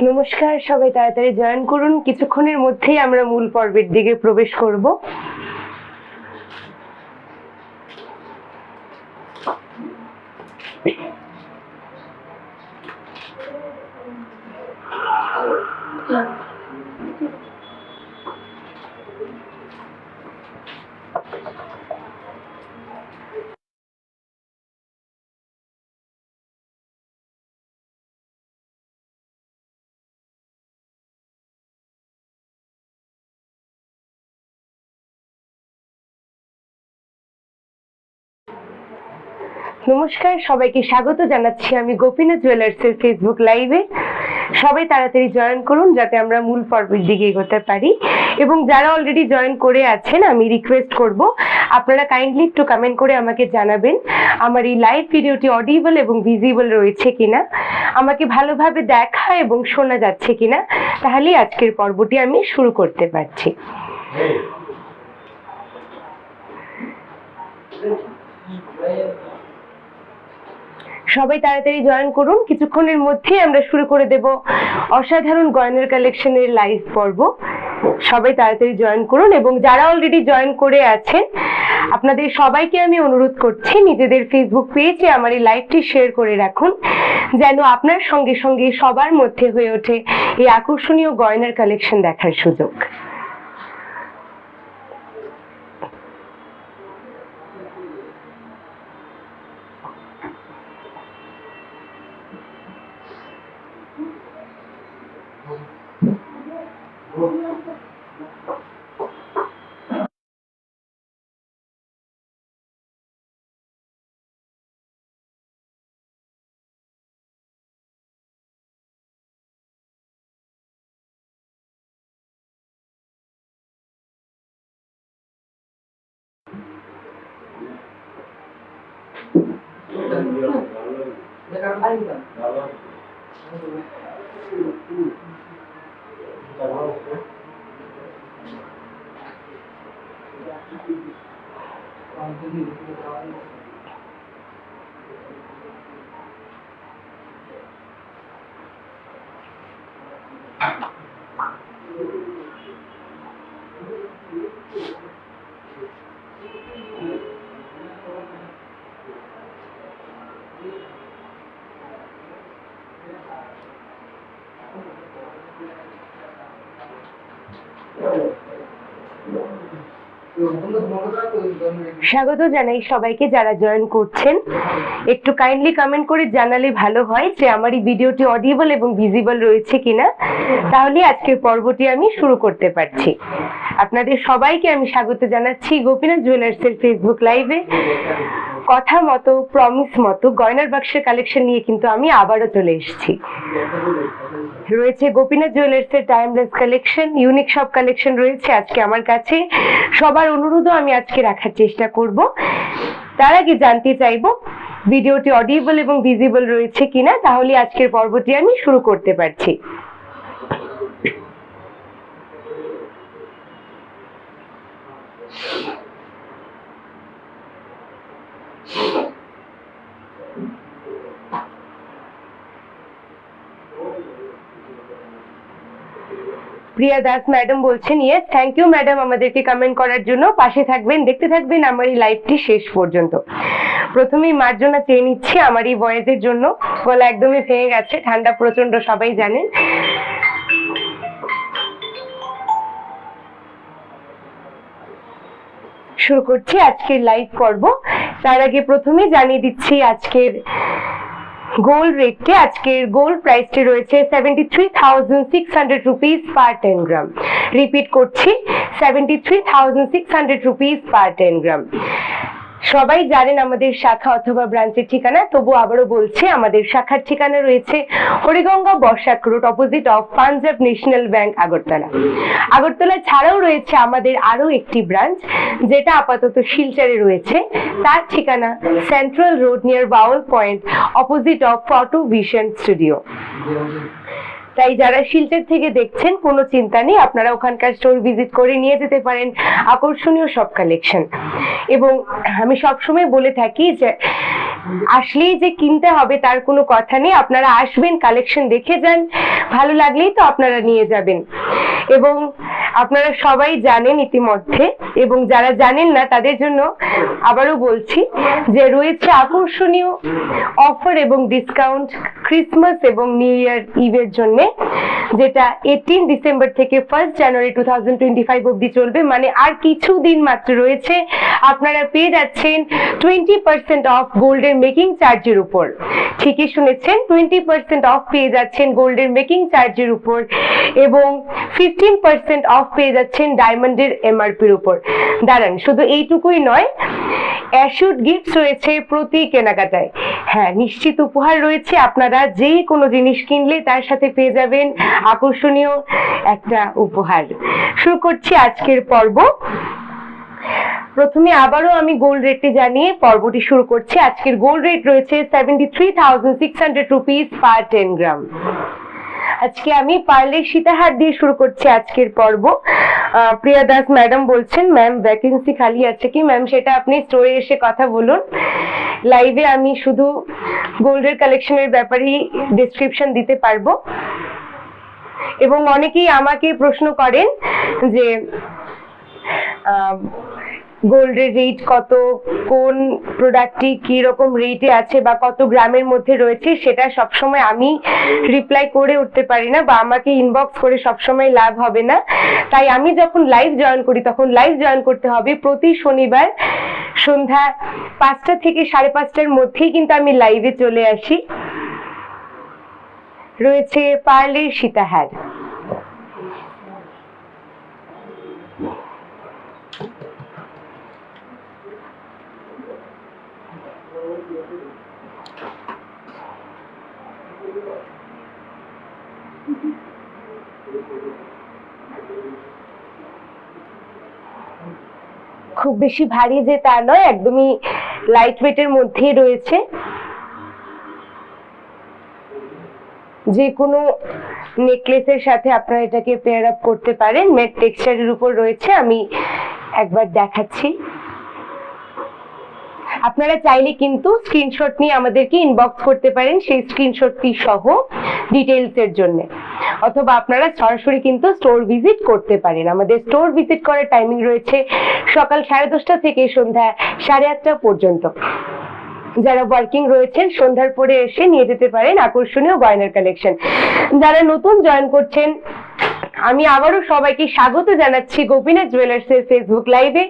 নমস্কার, সবাই তাড়াতাড়ি জয়েন করুন। কিছুক্ষণের মধ্যেই আমরা মূল পর্বের দিকে প্রবেশ করব। নমস্কার, সবাইকে স্বাগত জানাচ্ছি আমি গোপীনাথ জুয়েলার্সের ফেসবুক লাইভে। সবাই তাড়াতাড়ি জয়েন করুন যাতে আমরা মূল পর্বের দিকে এগোতে পারি। এবং যারা অলরেডি জয়েন করে আছেন, আমি রিকোয়েস্ট করব আপনারা কাইন্ডলি একটু কমেন্ট করে আমাকে জানাবেন আমার এই লাইভ ভিডিওটি অডিবল এবং ভিজিবল রয়েছে কিনা, আমাকে ভালোভাবে দেখা এবং শোনা যাচ্ছে কিনা, তাহলেই আজকের পর্বটি আমি শুরু করতে পারছি। সবাই তাড়াতাড়ি জয়েন করুন। কিছুক্ষণের মধ্যেই আমরা শুরু করে দেব অসাধারণ গয়নার কালেকশনের লাইভ পর্ব। সবাই তাড়াতাড়ি জয়েন করুন এবং যারা অলরেডি জয়েন করে আছেন আপনাদের সবাইকে আমি অনুরোধ করছি নিজেদের ফেসবুক পেজে আমার এই লাইভটি শেয়ার করে রাখুন, যেন আপনার সঙ্গে সঙ্গে সবার মধ্যে হয়ে ওঠে এই আকর্ষণীয় গয়নার কালেকশন দেখার সুযোগ। স্বাগত জানাই সবাইকে যারা জয়েন করছেন। একটু কাইন্ডলি কমেন্ট করে জানালে ভালো হয় যে আমার এই ভিডিওটি অডিবল এবং ভিজিবল রয়েছে কিনা, তাহলে আজকের পর্বটি আমি শুরু করতে পারছি। আপনাদের সবাইকে আমি স্বাগত জানাচ্ছি গোপীনাথ জুয়েলার্সের ফেসবুক লাইভে। কথা মতো, প্রমিস মতো গয়নার বাক্সের কালেকশন নিয়ে কিন্তু আমি আবারও চলে এসেছি। রয়েছে গোপীনাথ জুয়েলার্সের টাইমলেস কালেকশন, ইউনিক সব কালেকশন রয়েছে আজকে আমার কাছে। সবার অনুরোধও আমি আজকে রাখার চেষ্টা করব। তার আগে জানতে চাইবো ভিডিওটি অডিবল এবং ভিজিবল রয়েছে কিনা, তাহলে আজকের পর্বটি আমি শুরু করতে পারছি। প্রিয়া দাস ম্যাডাম বলছেন ইয়েস, থ্যাংক ইউ ম্যাডাম আমাদেরকে কমেন্ট করার জন্য। পাশে থাকবেন, দেখতে থাকবেন আমার এই লাইভটি শেষ পর্যন্ত। প্রথমেই মার্জনা চেয়ে নিচ্ছি আমার এই ভয়েসের জন্য, গলা একদমই ভেঙে গেছে, ঠান্ডা প্রচন্ড, সবাই জানেন। শুরু করছি আজকের লাইভ পর্ব। তার আগে প্রথমে জানিয়ে দিচ্ছি আজকের গোল্ড রেটকে। আজকের গোল্ড প্রাইসটি রয়েছে 73,600 রুপিস পার 10 গ্রাম। রিপিট করছি, 73,600 রুপিস পার 10 গ্রাম। সবাই জানেন আমাদের শাখা অথবা ব্রাঞ্চের ঠিকানা, তবু আবারও বলছি আমাদের শাখার ঠিকানা রয়েছে Hariganga Basak road, opposite of Punjab National Bank, Agartala. Agartala ছাড়াও রয়েছে আমাদের আরো একটি ব্রাঞ্চ যেটা আপাতত শিলচরে রয়েছে। তার ঠিকানা central road near Baul point, opposite of photo vision studio. তাই যারা শিলচর থেকে দেখছেন কোনো চিন্তা নেই, আপনারা ওখানকার স্টোর ভিজিট করে নিয়ে যেতে পারেন আকর্ষণীয় সব কালেকশন। এবং আমি সবসময় বলে থাকি যে আসলেই যে কিনতে হবে তার কোনো কথা নেই, আপনারা আসবেন, কালেকশন দেখে যান, ভালো লাগলেই তো আপনারা নিয়ে যাবেন। এবং আপনারা সবাই জানেন ইতিমধ্যে, এবং যারা জানেন না তাদের জন্য আবারও বলছি যে রয়েছে আকর্ষণীয় অফার এবং ডিসকাউন্ট ক্রিসমাস এবং নিউ ইয়ার ইভের জন্য, যেটা 18 ডিসেম্বর থেকে 1 জানুয়ারি 2025 অবধি চলবে। মানে আর কিছু দিন মাত্র রয়েছে। আপনারা পেয়ে যাচ্ছেন 20% অফ গোল্ডের মেকিং চার্জের উপর। ঠিকই শুনেছেন, 20% অফ পেয়ে যাচ্ছেন গোল্ডের মেকিং চার্জের উপর, এবং 15% অফ পেয়ে যাচ্ছেন ডায়মন্ডের এমআরপির উপর। দাঁড়ান, শুধু এইটুকুই নয়, অ্যাশুড গিফট রয়েছে প্রতি কেনাকাটায়। হ্যাঁ, নিশ্চিত উপহার রয়েছে। আপনারা যে কোনো জিনিস কিনলে তার সাথে পেয়ে যাবেন আকর্ষণীয় একটা উপহার। শুরু করছি আজকের পর্ব। প্রথমে আবারও আমি গোল্ড রেটটি জানিয়ে পর্বটি শুরু করছি। আজকের গোল্ড রেট রয়েছে 73,600 রুপিস পার 10 গ্রাম। আজকে আমি পার্লের সীতাহার দিয়ে শুরু করছি আজকের পর্ব। প্রিয়া দাস ম্যাডাম বলছেন, ম্যাম ভ্যাকেন্সি খালি আছে কি? ম্যাম সেটা আপনি স্টোরে এসে কথা বলুন। লাইভে আমি শুধু গোল্ডের কালেকশনের ব্যাপারেই ডেসক্রিপশন দিতে পারবো। এবং অনেকেই আমাকে প্রশ্ন করেন যে গোল্ডের রেট কত, কোন প্রোডাক্টটি কি রকম রেটে আছে বা কত গ্রামের মধ্যে রয়েছে, সেটা সবসময় আমি রিপ্লাই করে উঠতে পারি না, বা আমাকে ইনবক্স করে সবসময় লাভ হবে না। তাই আমি যখন লাইভ জয়েন করি তখন লাইভ জয়েন করতে হবে প্রতি শনিবার সন্ধ্যা 5টা থেকে 5:30টার মধ্যেই কিন্তু আমি লাইভে চলে আসি। রয়েছে পার্লের সীতাহার। খুব বেশি ভারী যে তা নয়, একদমই লাইট ওয়েটের মধ্যেই রয়েছে। যে কোনো নেকলেসের সাথে আপনারা এটাকে পেয়ার আপ করতে পারেন। ম্যাট টেক্সচারের উপর রয়েছে, আমি একবার দেখাচ্ছি। আপনারা চাইলে কিন্তু স্ক্রিনশট নিয়ে আমাদেরকে ইনবক্স করতে পারেন সেই স্ক্রিনশটটি সহ ডিটেইলস এর জন্য, অথবা আপনারা সরাসরি কিন্তু স্টোর ভিজিট করতে পারেন। আমাদের স্টোর ভিজিট করার টাইমিং রয়েছে সকাল 10:30 থেকে সন্ধ্যা 8:30 পর্যন্ত। যারা ওয়ার্কিং রয়েছেন সন্ধ্যার পরে এসে নিয়ে যেতে পারেন আকর্ষণীয় গয়নার কালেকশন। যারা নতুন জয়েন করছেন, আমি আবারও সবাইকে স্বাগত জানাচ্ছি গোপীনাথ জুয়েলার্স এর ফেসবুক লাইভে।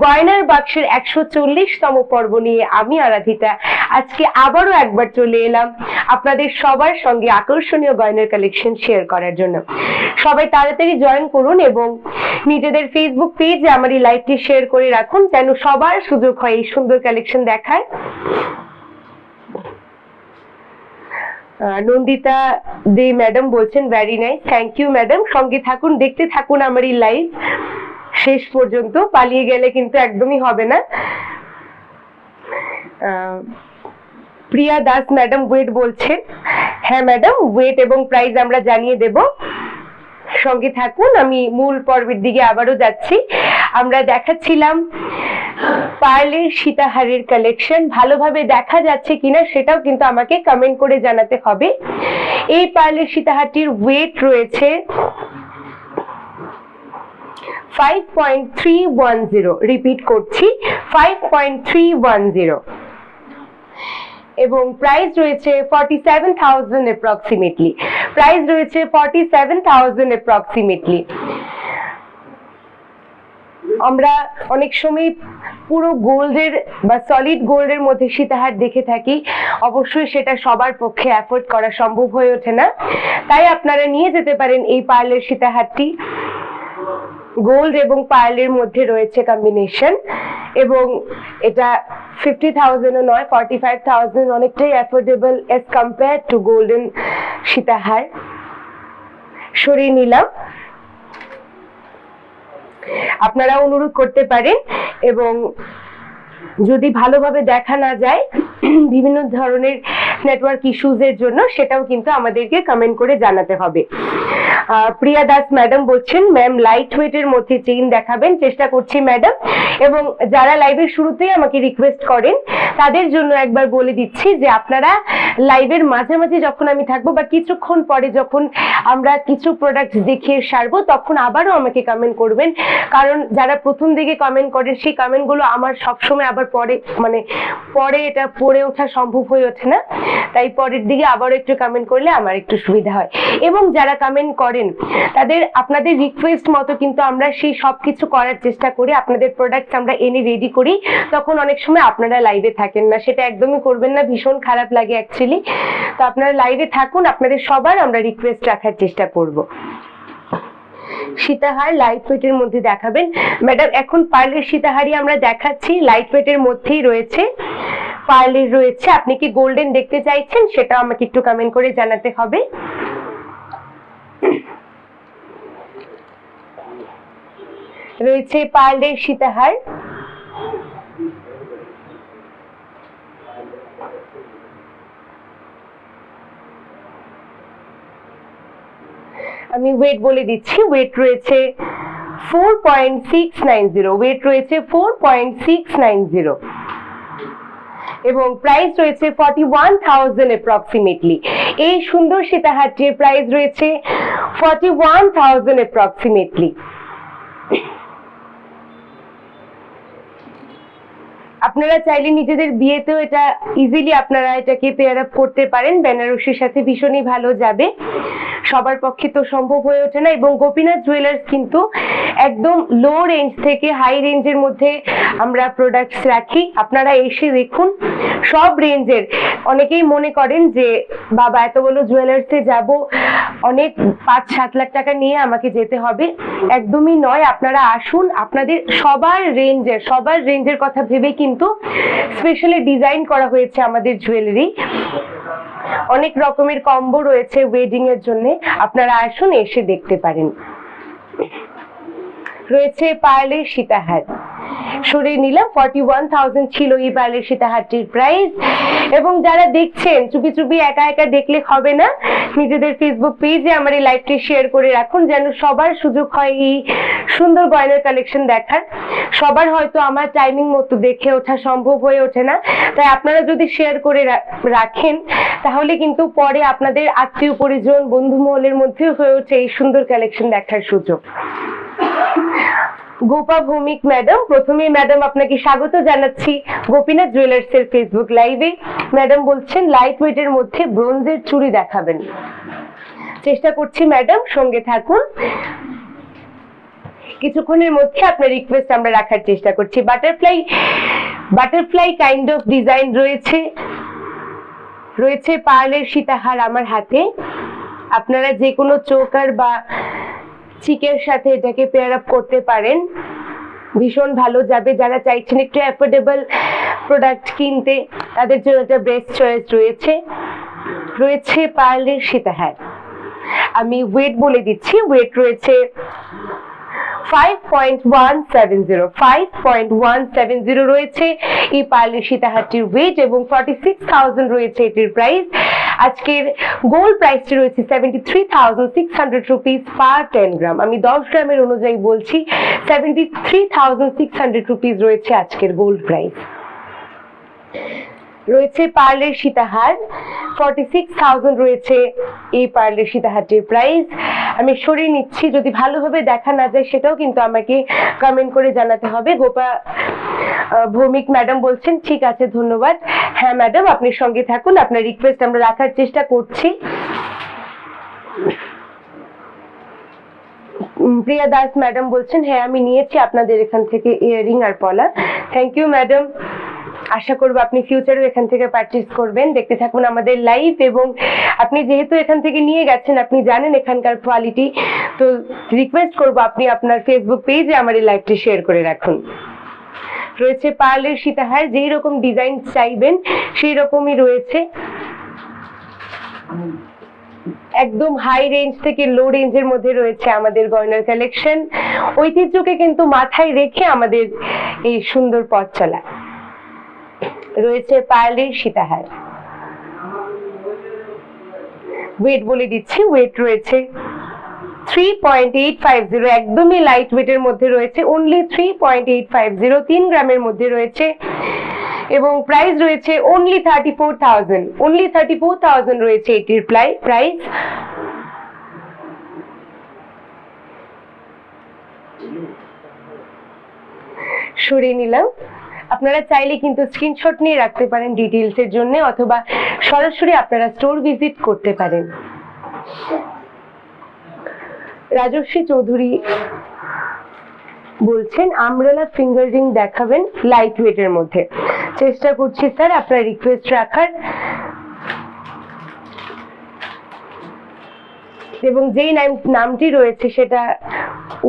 গয়নার বাক্সের 140তম পর্ব নিয়ে আমি আরাধিতা আজকে আবারও একবার চলে এলাম আপনাদের সবার সঙ্গে আকর্ষণীয় গয়নার কালেকশন শেয়ার করার জন্য। সবাই তাড়াতাড়ি জয়েন করুন এবং নিজেদের ফেসবুক পেজে আমার এই লাইভটি শেয়ার করে রাখুন, যেন সবার সুযোগ হয় এই সুন্দর কালেকশন দেখার। নন্দিতা দে ম্যাডাম বলছেন, very nice, thank you madam. সঙ্গে থাকুন, দেখতে থাকুন আমার এই লাইভ শেষ পর্যন্ত, পালিয়ে গেলে কিন্তু একদমই হবে না। প্রিয়া দাস ম্যাডাম ওয়েট বলছেন, হ্যাঁ ম্যাডাম ওয়েট এবং প্রাইস আমরা জানিয়ে দেব। সঙ্গে থাকুন, আমি মূল পর্বের দিকে আবারও যাচ্ছি। আমরা দেখাচ্ছিলাম পার্লের সীতাহারের কালেকশন। ভালোভাবে দেখা যাচ্ছে কিনা সেটাও কিন্তু আমাকে কমেন্ট করে জানাতে হবে। এই পার্লের সীতাহারটির ওয়েট রয়েছে 5.310। রিপিট করছি, 5.310, এবং প্রাইস রয়েছে 47,000 অ্যাপ্রক্সিমেটলি। প্রাইস রয়েছে 47,000 অ্যাপ্রক্সিমেটলি। আমরা অনেক সময় পুরো গোল্ডের বা সলিড গোল্ডের মধ্যে সীতাহার দেখে থাকি, অবশ্যই সেটা সবার পক্ষে অ্যাফোর্ড করা সম্ভব হয়ে ওঠে না। তাই আপনারা নিয়ে যেতে পারেন এই পার্লের সীতাহারটি। গোল্ড এবং পার্লের মধ্যে রয়েছে কম্বিনেশন, এবং এটা 50,000 ও নয়, 45,000, অনেকটাই affordable as compare to golden সীতাহার। সরিয়ে নিলাম। আপনারা অনুরোধ করতে পারেন, এবং যদি ভালোভাবে দেখা না যায় বিভিন্ন ধরনের নেটওয়ার্ক ইস্যুজ এর জন্য, সেটাও কিন্তু আমাদেরকে কমেন্ট করে জানাতে হবে। প্রিয়া দাস ম্যাডাম বলছেন ম্যাম লাইট ওয়েটের মধ্যে চেইন দেখাবেন, চেষ্টা করছি ম্যাডাম। এবং যারা লাইভের শুরুতেই আমাকে রিকোয়েস্ট করেন তাদের জন্য একবার বলে দিচ্ছি যে আপনারা লাইভের মাঝামাঝি যখন আমি থাকবো বা কিছুক্ষণ পরে যখন আমরা কিছু প্রোডাক্ট দেখিয়ে সারবো তখন আবারও আমাকে কমেন্ট করবেন, কারণ যারা প্রথম দিকে কমেন্ট করেন সেই কমেন্টগুলো আমার সবসময় আবার পরে এটা পড়ে ওঠা সম্ভব হয়ে ওঠে না, তাই পরের দিকে আবারও একটু কমেন্ট করলে আমার একটু সুবিধা হয়। এবং যারা কমেন্ট করেন তাদের আপনাদের রিকোয়েস্ট মতো কিন্তু আমরা সেই সবকিছু করার চেষ্টা করি, আপনাদের প্রোডাক্ট আমরা এনে রেডি করি, তখন অনেক সময় আপনারা লাইভে থাকেন না, সেটা একদমই করবেন না, ভীষণ খারাপ লাগে অ্যাকচুয়ালি। তো আপনারা লাইভে থাকুন, আপনাদের সবার আমরা রিকোয়েস্ট রাখার চেষ্টা করব। সীতাহার লাইট ওয়েটের মধ্যে দেখাবেন ম্যাডাম। এখন পার্লের সীতাহারই আমরা দেখাচ্ছি, লাইট ওয়েটের মধ্যেই রয়েছে, পার্লের রয়েছে। আপনি কি গোল্ডেন দেখতে চাইছেন সেটা আমাকে একটু কমেন্ট করে জানাতে হবে। রয়েছে পার্লের সীতাহার, আমি ওয়েট বলে দিচ্ছি, ওয়েট রয়েছে 4.690, ওয়েট রয়েছে 4.690 এবং প্রাইস রয়েছে 41,000 অ্যাপ্রক্সিমেটলি। এই সুন্দর সীতাহারটির প্রাইস রয়েছে 41,000 অ্যাপ্রক্সিমেটলি। আপনারা চাইলে নিজেদের বিয়েতেও এটা ইজিলি আপনারা এটাকে পেয়ার আপ করতে পারেন, বেনারসির সাথে ভীষণই ভালো যাবে। সবার পক্ষে তো সম্ভব হয়ে ওঠে না, এবং গোপীনাথ জুয়েলার্স কিন্তু একদম লো রেঞ্জ থেকে হাই রেঞ্জের মধ্যে আমরা প্রোডাক্টস রাখি। আপনারা এসে দেখুন সব রেঞ্জের। অনেকেই মনে করেন যে বাবা এত বড় জুয়েলার্সে যাব, অনেক 5-7 লাখ টাকা নিয়ে আমাকে যেতে হবে, একদমই নয়। আপনারা আসুন, আপনাদের সবার রেঞ্জের কথা ভেবে কিন্তু স্পেশালি ডিজাইন করা হয়েছে আমাদের জুয়েলারি। অনেক রকমের কম্বো রয়েছে ওয়েডিং এর জন্য, আপনারা আসুন, এসে দেখতে পারেন। রয়েছে পার্লের সীতাহার, সরিয়ে নিলাম, 41,000 ছিল এই পার্লের সীতাহারটির প্রাইস। এবং যারা দেখছেন চুপি চুপি একা একা দেখলে হবে না, নিজেদের ফেসবুক পেজে আমার এই লাইভটি শেয়ার করে রাখুন, যেন সবার সুযোগ হয় এই সুন্দর গয়নার কালেকশন দেখার। সবার হয়তো আমার টাইমিং মতো দেখে ওঠা সম্ভব হয়ে ওঠে না, তাই আপনারা যদি শেয়ার করে রাখেন তাহলে কিন্তু পরে আপনাদের আত্মীয় পরিজন বন্ধু মহলের মধ্যে হয়ে ওঠে এই সুন্দর কালেকশন দেখার সুযোগ। গোপা ভৌমিক ম্যাডাম, প্রথমে ম্যাডাম আপনাকে স্বাগত জানাচ্ছি গোপীনাথ জুয়েলার্স এর ফেসবুক লাইভে। ম্যাডাম বলছেন লাইট ওয়েটের মধ্যে ব্রোঞ্জের চুড়ি দেখাবেন, চেষ্টা করছি ম্যাডাম, সঙ্গে থাকুন। কিছুক্ষণের মধ্যে আপনার রিকোয়েস্ট আমরা রাখার চেষ্টা করছি। বাটারফ্লাই কাইন্ড অফ ডিজাইন রয়েছে পার্লের সীতাহার আমার হাতে। আপনারা যে কোনো চোকার বা চিকের সাথে এটাকে পেয়ার আপ করতে পারেন, ভীষণ ভালো যাবে। যারা চাইছেন একটু অ্যাফোর্ডেবল প্রোডাক্ট কিনতে তাদের জন্য একটা বেস্ট চয়েস রয়েছে পার্লের সীতাহার। আমি ওয়েট বলে দিচ্ছি, ওয়েট রয়েছে 5.170 রয়েছে এই পার্লের সীতাহারটির ওয়েট, এবং 46,000 রয়েছে এটির প্রাইস। আজকের গোল্ড প্রাইসটি রয়েছে 73,600 রুপিস পার 10 গ্রাম। আমি 10 গ্রামের অনুযায়ী বলছি, 73,600 রুপিস রয়েছে আজকের গোল্ড প্রাইস। রয়েছে পার্লের সীতাহার, 46,000 রয়েছে এই পার্লের সীতাহারটির প্রাইস। আমি সরিয়ে নিচ্ছি, যদি ভালোভাবে দেখা না যায় সেটাও কিন্তু আমাকে কমেন্ট করে জানাতে হবে। গোপা ভৌমিক ম্যাডাম বলছেন ঠিক আছে, ধন্যবাদ। হ্যাঁ ম্যাডাম, আপনি সঙ্গে থাকুন, আপনার রিকোয়েস্ট আমরা রাখার চেষ্টা করছি। প্রিয়া দাস ম্যাডাম বলছেন হ্যাঁ আমি নিয়েছি আপনাদের এখান থেকে ইয়াররিং আর পলা। থ্যাংক ইউ ম্যাডাম, আশা করবো আপনি ফিউচারেও এখান থেকে পারচেজ করবেন। দেখতে থাকুন আমাদের লাইভ, এবং আপনি যেহেতু এখান থেকে নিয়ে গেছেন আপনি জানেন এখানকার কোয়ালিটি, তো রিকোয়েস্ট করবো আপনি আপনার ফেসবুক পেজে আমার এই লাইভটি শেয়ার করে রাখুন। রয়েছে পার্লের সীতাহার, যেই রকম ডিজাইন চাইবেন সেই রকমই রয়েছে। একদম হাই রেঞ্জ থেকে লো রেঞ্জের মধ্যে রয়েছে আমাদের গয়নার কালেকশন। ঐতিহ্যকে কিন্তু মাথায় রেখে আমাদের এই সুন্দর পথ চলা। রয়েছে পার্লের সীতাহার, ওয়েট বলে দিচ্ছি, ওয়েট রয়েছে 3.850, একদমই লাইট ওয়েটের মধ্যে রয়েছে, অনলি 3.850, 3 গ্রামের মধ্যে রয়েছে এবং প্রাইস রয়েছে অনলি 34,000, অনলি 34,000 রয়েছে এটির প্রাইস। সরিয়ে নিলাম। আপনারা চাইলে কিন্তু স্ক্রিনশট নিয়ে রাখতে পারেন ডিটেইলস এর জন্য, অথবা সরাসরি আপনারা স্টোর ভিজিট করতে পারেন। রাজশ্রী চৌধুরী বলছেন আমব্রেলা ফিঙ্গার রিং দেখাবেন লাইট ওয়েটের মধ্যে। চেষ্টা করছি স্যার আপনার রিকোয়েস্ট রাখার, এবং যেই নামটি রয়েছে সেটা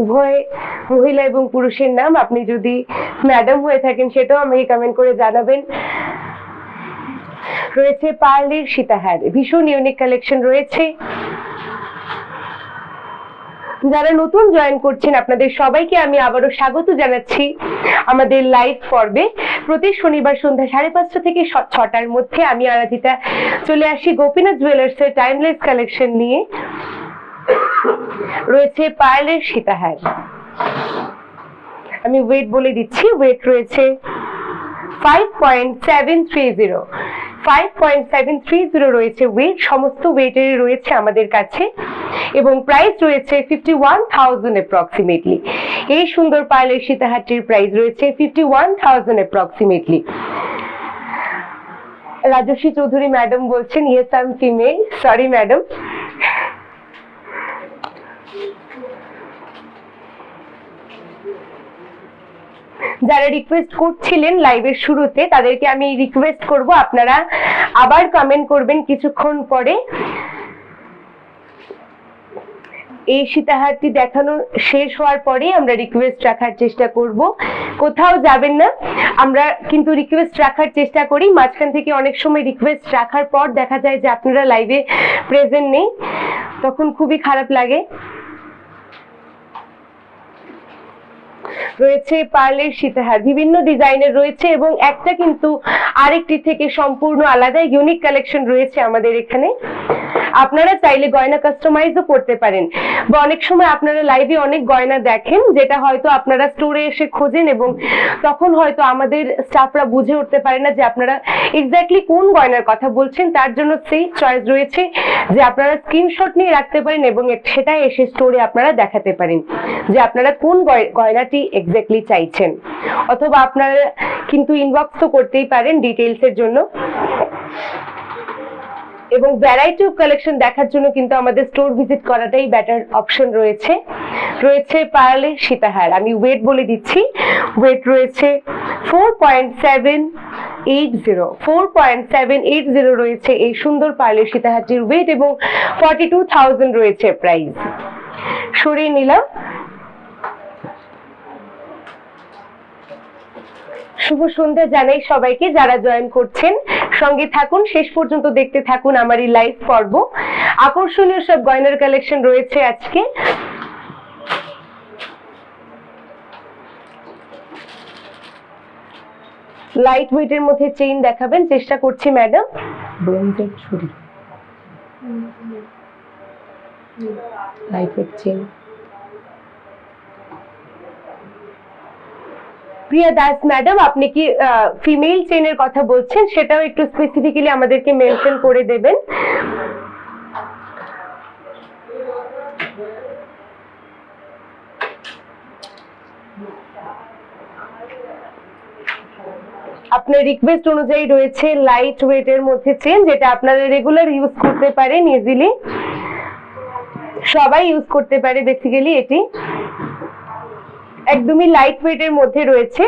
উভয় মহিলা এবং পুরুষের নাম। আপনি যদি ম্যাডাম হয়ে থাকেন সেটাও আমাকে কমেন্ট করে জানাবেন। রয়েছে পার্লের সীতাহার, ভীষণ ইউনিক কালেকশন রয়েছে। যারা নতুন জয়েন করছেন আপনাদের সবাইকে আমি আবারও স্বাগত জানাচ্ছি আমাদের লাইভ পর্বে। প্রতি শনিবার সন্ধ্যা 5:30 থেকে 6টার মধ্যে আমি আরাধিতা চলে আসি গোপীনাথ জুয়েলার্স এর টাইমলেস কালেকশন নিয়ে। রয়েছে পার্লের সীতাহার, আমি ওয়েট বলে দিচ্ছি, ওয়েট রয়েছে 5.730, 5.730 রয়েছে ওয়েট, সমস্ত ওয়েটের রয়েছে আমাদের কাছে এবং প্রাইস রয়েছে 51,000 অ্যাপ্রক্সিমেটলি। এই সুন্দর পার্লের সীতাহারটির প্রাইস রয়েছে 51,000 অ্যাপ্রক্সিমেটলি। রাজশ্রী চৌধুরী ম্যাডাম বলছেন yes I am female, sorry madam. যারা রিকোয়েস্ট করছিলেন লাইভের শুরুতে তাদেরকে আমি রিকোয়েস্ট করব আপনারা আবার কমেন্ট করবেন কিছুক্ষণ পরে। এই সীতাহারটি দেখানো শেষ হওয়ার পরে আমরা রিকোয়েস্ট রাখার চেষ্টা করব, কোথাও যাবেন না। আমরা কিন্তু রিকোয়েস্ট রাখার চেষ্টা করি, মাঝখান থেকে অনেক সময় রিকোয়েস্ট রাখার পর দেখা যায় যে আপনারা লাইভে প্রেজেন্ট নেই, তখন খুবই খারাপ লাগে। রয়েছে পার্লের সীতাহার, বিভিন্ন ডিজাইনের রয়েছে এবং একটা কিন্তু আরেকটি থেকে সম্পূর্ণ আলাদা ইউনিক কালেকশন রয়েছে আমাদের এখানে। আপনারা চাইলে গয়না কাস্টমাইজও করতে পারেন, বা অনেক সময় আপনারা লাইভে অনেক গয়না দেখেন যেটা হয়তো আপনারা স্টোরে এসে খোঁজেন এবং তখন হয়তো আমাদের স্টাফরা বুঝে উঠতে পারে না যে আপনারা এক্স্যাক্টলি কোন গয়নার কথা বলছেন। তার জন্য সেই চয়েস রয়েছে যে আপনারা স্ক্রিনশট নিয়ে রাখতে পারেন এবং সেটা এসে স্টোরে আপনারা দেখাতে পারেন যে আপনারা কোন গয়নাটি এক্স্যাক্টলি চাইছেন, অথবা আপনারা কিন্তু ইনবক্স তো করতেই পারেন ডিটেইলস এর জন্য। এবং ভ্যারাইটি অফ কালেকশন দেখার জন্য কিন্তু আমাদের স্টোর ভিজিট করাটাই বেটার অপশন রয়েছে। রয়েছে পার্লের সীতাহার, আমি ওয়েট বলে দিচ্ছি, ওয়েট রয়েছে 4.780, 4.780 রয়েছে এই সুন্দর পার্লের সীতাহারটির ওয়েট এবং 42,000 রয়েছে প্রাইস। সরিয়ে নিলাম। শুভ সন্ধ্যা জানাই সবাইকে যারা জয়েন করছেন, সঙ্গে থাকুন, শেষ পর্যন্ত দেখতে থাকুন আমার এই লাইভ পর্ব। আকর্ষণীয় সব গয়নার কালেকশন রয়েছে আজকে। লাইট ওয়েটের মধ্যে চেইন দেখাবেন চেষ্টা করছি ম্যাডাম। ব্রোঞ্জের ছুরি, লাইট ওয়েট চেইন। প্রিয়া দাস ম্যাডাম, আপনি কি ফিমেল চেইনের কথা বলছেন সেটাও একটু স্পেসিফিক্যালি আমাদেরকে মেনশন করে দেবেন। আপনার রিকোয়েস্ট অনুযায়ী রয়েছে লাইট ওয়েটের মধ্যে চেন, যেটা আপনারা রেগুলার ইউজ করতে পারেন, ইজিলি সবাই ইউজ করতে পারে বেসিক্যালি। এটি একদমই লাইট ওয়েটের মধ্যে রয়েছে।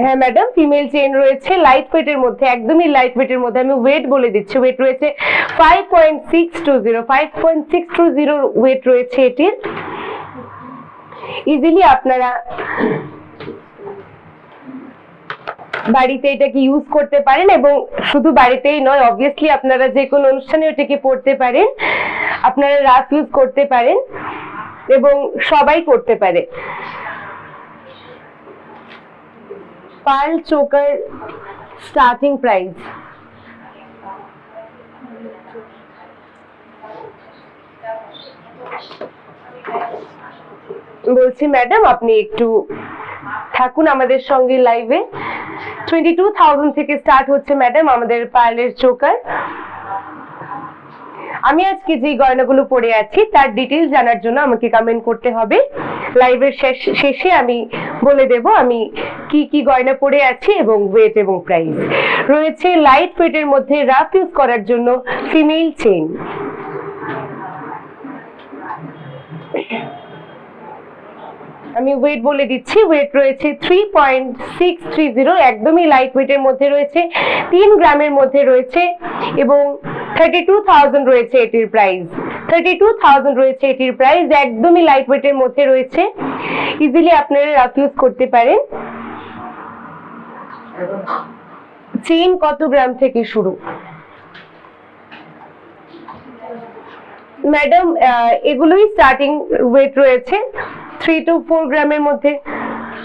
হ্যাঁ ম্যাডাম, ফিমেল চেইন রয়েছে লাইট ওয়েটের মধ্যে, একদমই লাইট ওয়েটের মধ্যে। আমি ওয়েট বলে দিচ্ছি, ওয়েট রয়েছে 5.620, 5.620 ওয়েট রয়েছে এটির। ইজিলি আপনারা বাড়িতে এটাকে ইউজ করতে পারেন এবং শুধু বাড়িতেই নয়, অবভিয়াসলি আপনারা যে কোনো অনুষ্ঠানে এটাকে পড়তে পারেন, আপনারা রাফ ইউজ করতে পারেন এবং সবাই করতে পারে। পার্ল চোকার স্টার্টিং প্রাইস বলছি ম্যাডাম আপনি একটু থাকুন আমাদের সঙ্গে লাইভে। 22,000 থেকে স্টার্ট হচ্ছে ম্যাডাম আমাদের পার্লের চোকার। আমি আজকে যে গয়নাগুলো পরে আছি তার ডিটেইলস জানার জন্য আমাকে কমেন্ট করতে হবে। লাইভের শেষে আমি বলে দেব আমি কি কি গয়না পরে আছি এবং ওয়েট এবং প্রাইস। রয়েছে লাইট ওয়েটের মধ্যে রাফ ইউজ করার জন্য ফিমেল চেইন, আমি ওয়েট বলে দিচ্ছি, ওয়েট রয়েছে 3.630, একদমই লাইট ওয়েটের মধ্যে রয়েছে, 3 গ্রামের মধ্যে রয়েছে এবং 32,000 রয়েছে এটির প্রাইস। 32,000 রয়েছে এটির প্রাইস, একদমই লাইট ওয়েটের মধ্যে রয়েছে, ইজিলি আপনারা রাফ ইউজ করতে পারেন। চেইন কত গ্রাম থেকে শুরু? ম্যাডাম এগুলোই স্টার্টিং ওয়েট রয়েছে 3 to 4 গ্রামের মধ্যে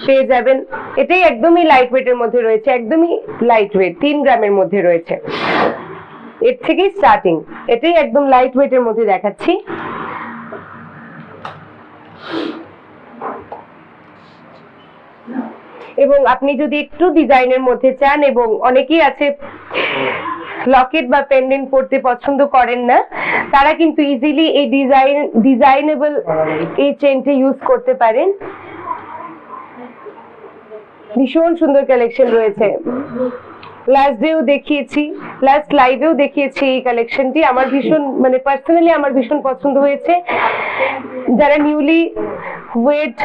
পেয়ে যাবেন। এটাই একদমই লাইট ওয়েটের মধ্যে রয়েছে, একদমই লাইট ওয়েট, 3 গ্রামের মধ্যে রয়েছে, এর থেকেই স্টার্টিং। এটাই একদম লাইট ওয়েটের মধ্যে দেখাচ্ছি। এবং আপনি যদি একটু ডিজাইনের মধ্যে চান, এবং অনেকেই আছে লকেট বা পেন্ডেন্ট পড়তে পছন্দ করেন না, তারা কিন্তু ইজিলি এই ডিজাইনেবল এই চেনটা ইউজ করতে পারেন। ভীষণ সুন্দর কালেকশন রয়েছে, লাস্ট ডেও দেখিয়েছি, লাস্ট লাইভেও দেখিয়েছি এই কালেকশনটি। আমার ভীষণ মানে পার্সোনালি আমার ভীষণ পছন্দ হয়েছে। যারা নিউলি ওয়েট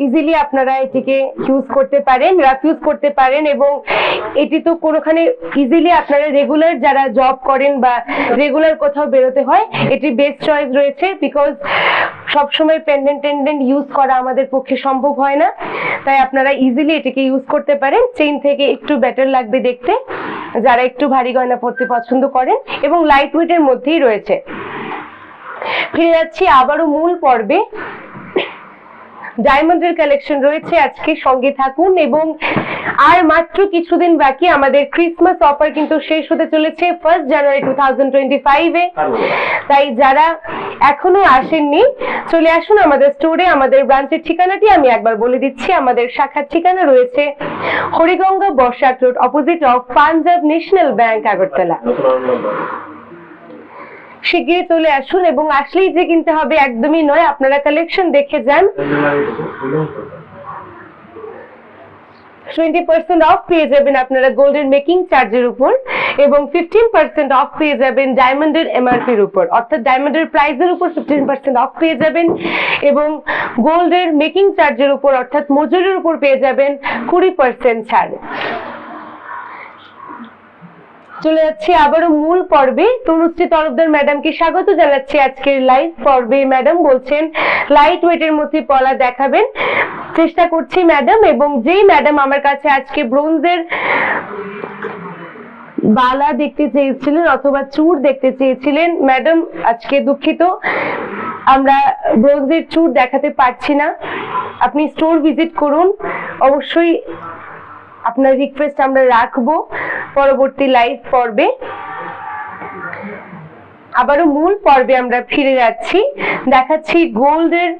ইজিলি আপনারা এটিকে ইউজ করতে পারেন, রাফ ইউজ করতে পারেন, এবং এটি তো কোনোখানে ইজিলি আপনারা রেগুলার যারা জব করেন বা রেগুলার কোথাও বেরোতে হয়, এটি বেস্ট চয়েস রয়েছে। বিকজ সবসময় পেন্ডেন্ট ইউজ করা আমাদের পক্ষে সম্ভব হয় না, তাই আপনারা ইজিলি এটিকে ইউজ করতে পারেন। চেইন থেকে একটু বেটার লাগবে দেখতে যারা একটু ভারী গয়না পরতে পছন্দ করেন, এবং লাইট ওয়েটের মধ্যেই রয়েছে। ফিরে যাচ্ছি আবারও মূল পর্বে। ডায়মন্ডের কালেকশন রয়েছে আজকে, সঙ্গে থাকুন। এবং আর মাত্র কিছুদিন বাকি, আমাদের ক্রিসমাস অফার কিন্তু শেষ হতে চলেছে 1 জানুয়ারি 2025-এ। তাই যারা এখনো আসেননি চলে আসুন আমাদের স্টোরে। আমাদের ব্রাঞ্চের ঠিকানাটি আমি একবার বলে দিচ্ছি। আমাদের শাখার ঠিকানা রয়েছে Hariganga Basak road, opposite of Punjab National Bank, Agartala. শিগগিরই চলে আসুন, এবং আসলেই যে কিনতে হবে একদমই নয়, আপনারা কালেকশন দেখে যান। 20% অফ পেয়ে যাবেন আপনারা গোল্ডের মেকিং চার্জের উপর, এবং 15% অফ পেয়ে যাবেন ডায়মন্ডের এমআরপির উপর, অর্থাৎ ডায়মন্ডের প্রাইসের উপর 15% অফ পেয়ে যাবেন, এবং গোল্ডের মেকিং চার্জের উপর অর্থাৎ মজুরির উপর পেয়ে যাবেন 20% ছাড়। চলে যাচ্ছি আবারও মূল পর্বে। তনুশ্রী তরফদার ম্যাডামকে স্বাগত জানাচ্ছি আজকের লাইভ পর্বে। ম্যাডাম বলছেন লাইট ওয়েটের মধ্যে পলা দেখাবেন, চেষ্টা করছি ম্যাডাম। এবং যেই ম্যাডাম আমার কাছে আজকে ব্রোঞ্জের বালা দেখতে চেয়েছিলেন অথবা চূড় দেখতে চেয়েছিলেন, ম্যাডাম আজকে দুঃখিত, আমরা ব্রোঞ্জের চূড় দেখাতে পারছি না। আপনি স্টোর ভিজিট করুন, অবশ্যই আপনার রিকোয়েস্ট আমরা রাখবো পরবর্তী লাইভ পর্বে। আবারও মূল পর্বে আমরা ফিরে যাচ্ছি, দেখাচ্ছি গোল্ডের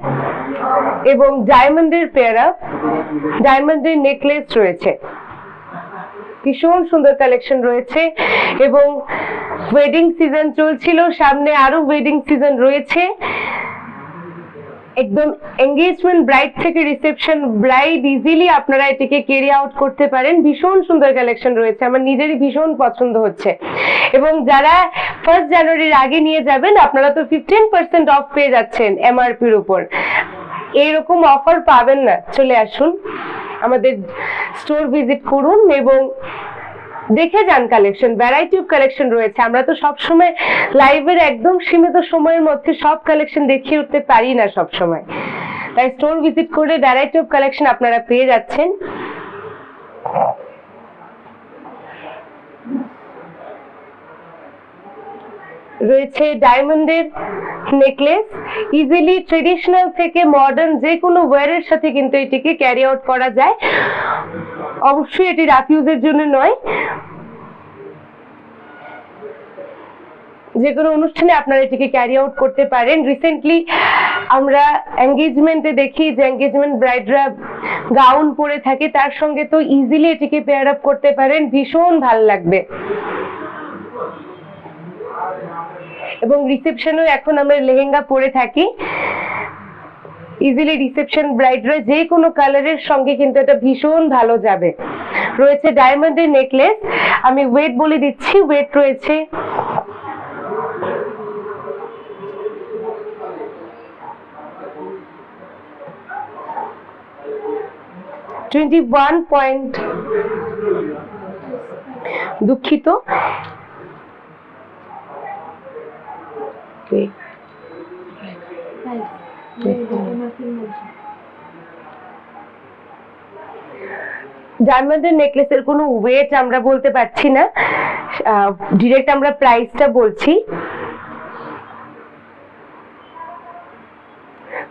এবং ডায়মন্ডের পেয়ার আপ। ডায়মন্ডের নেকলেস রয়েছে, ভীষণ সুন্দর কালেকশন রয়েছে, এবং ওয়েডিং সিজন চলছিল, সামনে আরো ওয়েডিং সিজন রয়েছে। একদম এঙ্গেজমেন্ট ব্রাইড থেকে রিসেপশন ব্রাইড ইজিলি আপনারা এটিকে ক্যারি আউট করতে পারেন। ভীষণ সুন্দর কালেকশন রয়েছে, আমার নিজেরই ভীষণ পছন্দ হচ্ছে। এবং যারা 1 জানুয়ারির আগে নিয়ে যাবেন আপনারা তো 15% অফ পেয়ে যাচ্ছেন এমআরপির উপর। এইরকম অফার পাবেন না, চলে আসুন আমাদের স্টোর ভিজিট করুন এবং দেখে যান কালেকশন, ভ্যারাইটি অফ কালেকশন রয়েছে। আমরা তো সবসময় লাইভের একদম সীমিত সময়ের মধ্যে সব কালেকশন দেখিয়ে উঠতে পারি না সব সময়, তাই স্টোর ভিজিট করে ভ্যারাইটি অফ কালেকশন আপনারা পেয়ে যাচ্ছেন। রয়েছে ডায়মন্ডের নেকলেস, ইজিলি ট্রেডিশনাল থেকে মডার্ন যে কোনো ওয়্যারের সাথে কিন্তু এটিকে ক্যারি আউট করা যায়। অবশ্যই এটি রাফ ইউজের জন্য নয়। যে কোনো অনুষ্ঠানে আপনারা এটিকে ক্যারি আউট করতে পারেন। রিসেন্টলি আমরা এঙ্গেজমেন্টে দেখি যে এঙ্গেজমেন্ট ব্রাইডরা গাউন পরে থাকে, তার সঙ্গে তো ইজিলি এটিকে পেয়ার আপ করতে পারেন, ভীষণ ভালো লাগবে। এবং রিসেপশনেও এখন আমরা লেহেঙ্গা পরে থাকি, ইজিলি রিসেপশন ব্রাইডরা যে কোনো কালারের সঙ্গে কিন্তু এটা ভীষণ ভালো যাবে। রয়েছে ডায়মন্ডের নেকলেস, আমি ওয়েট বলে দিচ্ছি, ওয়েট রয়েছে 21 দুঃখিত, ডায়মন্ডের নেকলেসের কোনো ওয়েট আমরা বলতে পারছি না, ডিরেক্ট আমরা প্রাইসটা বলছি।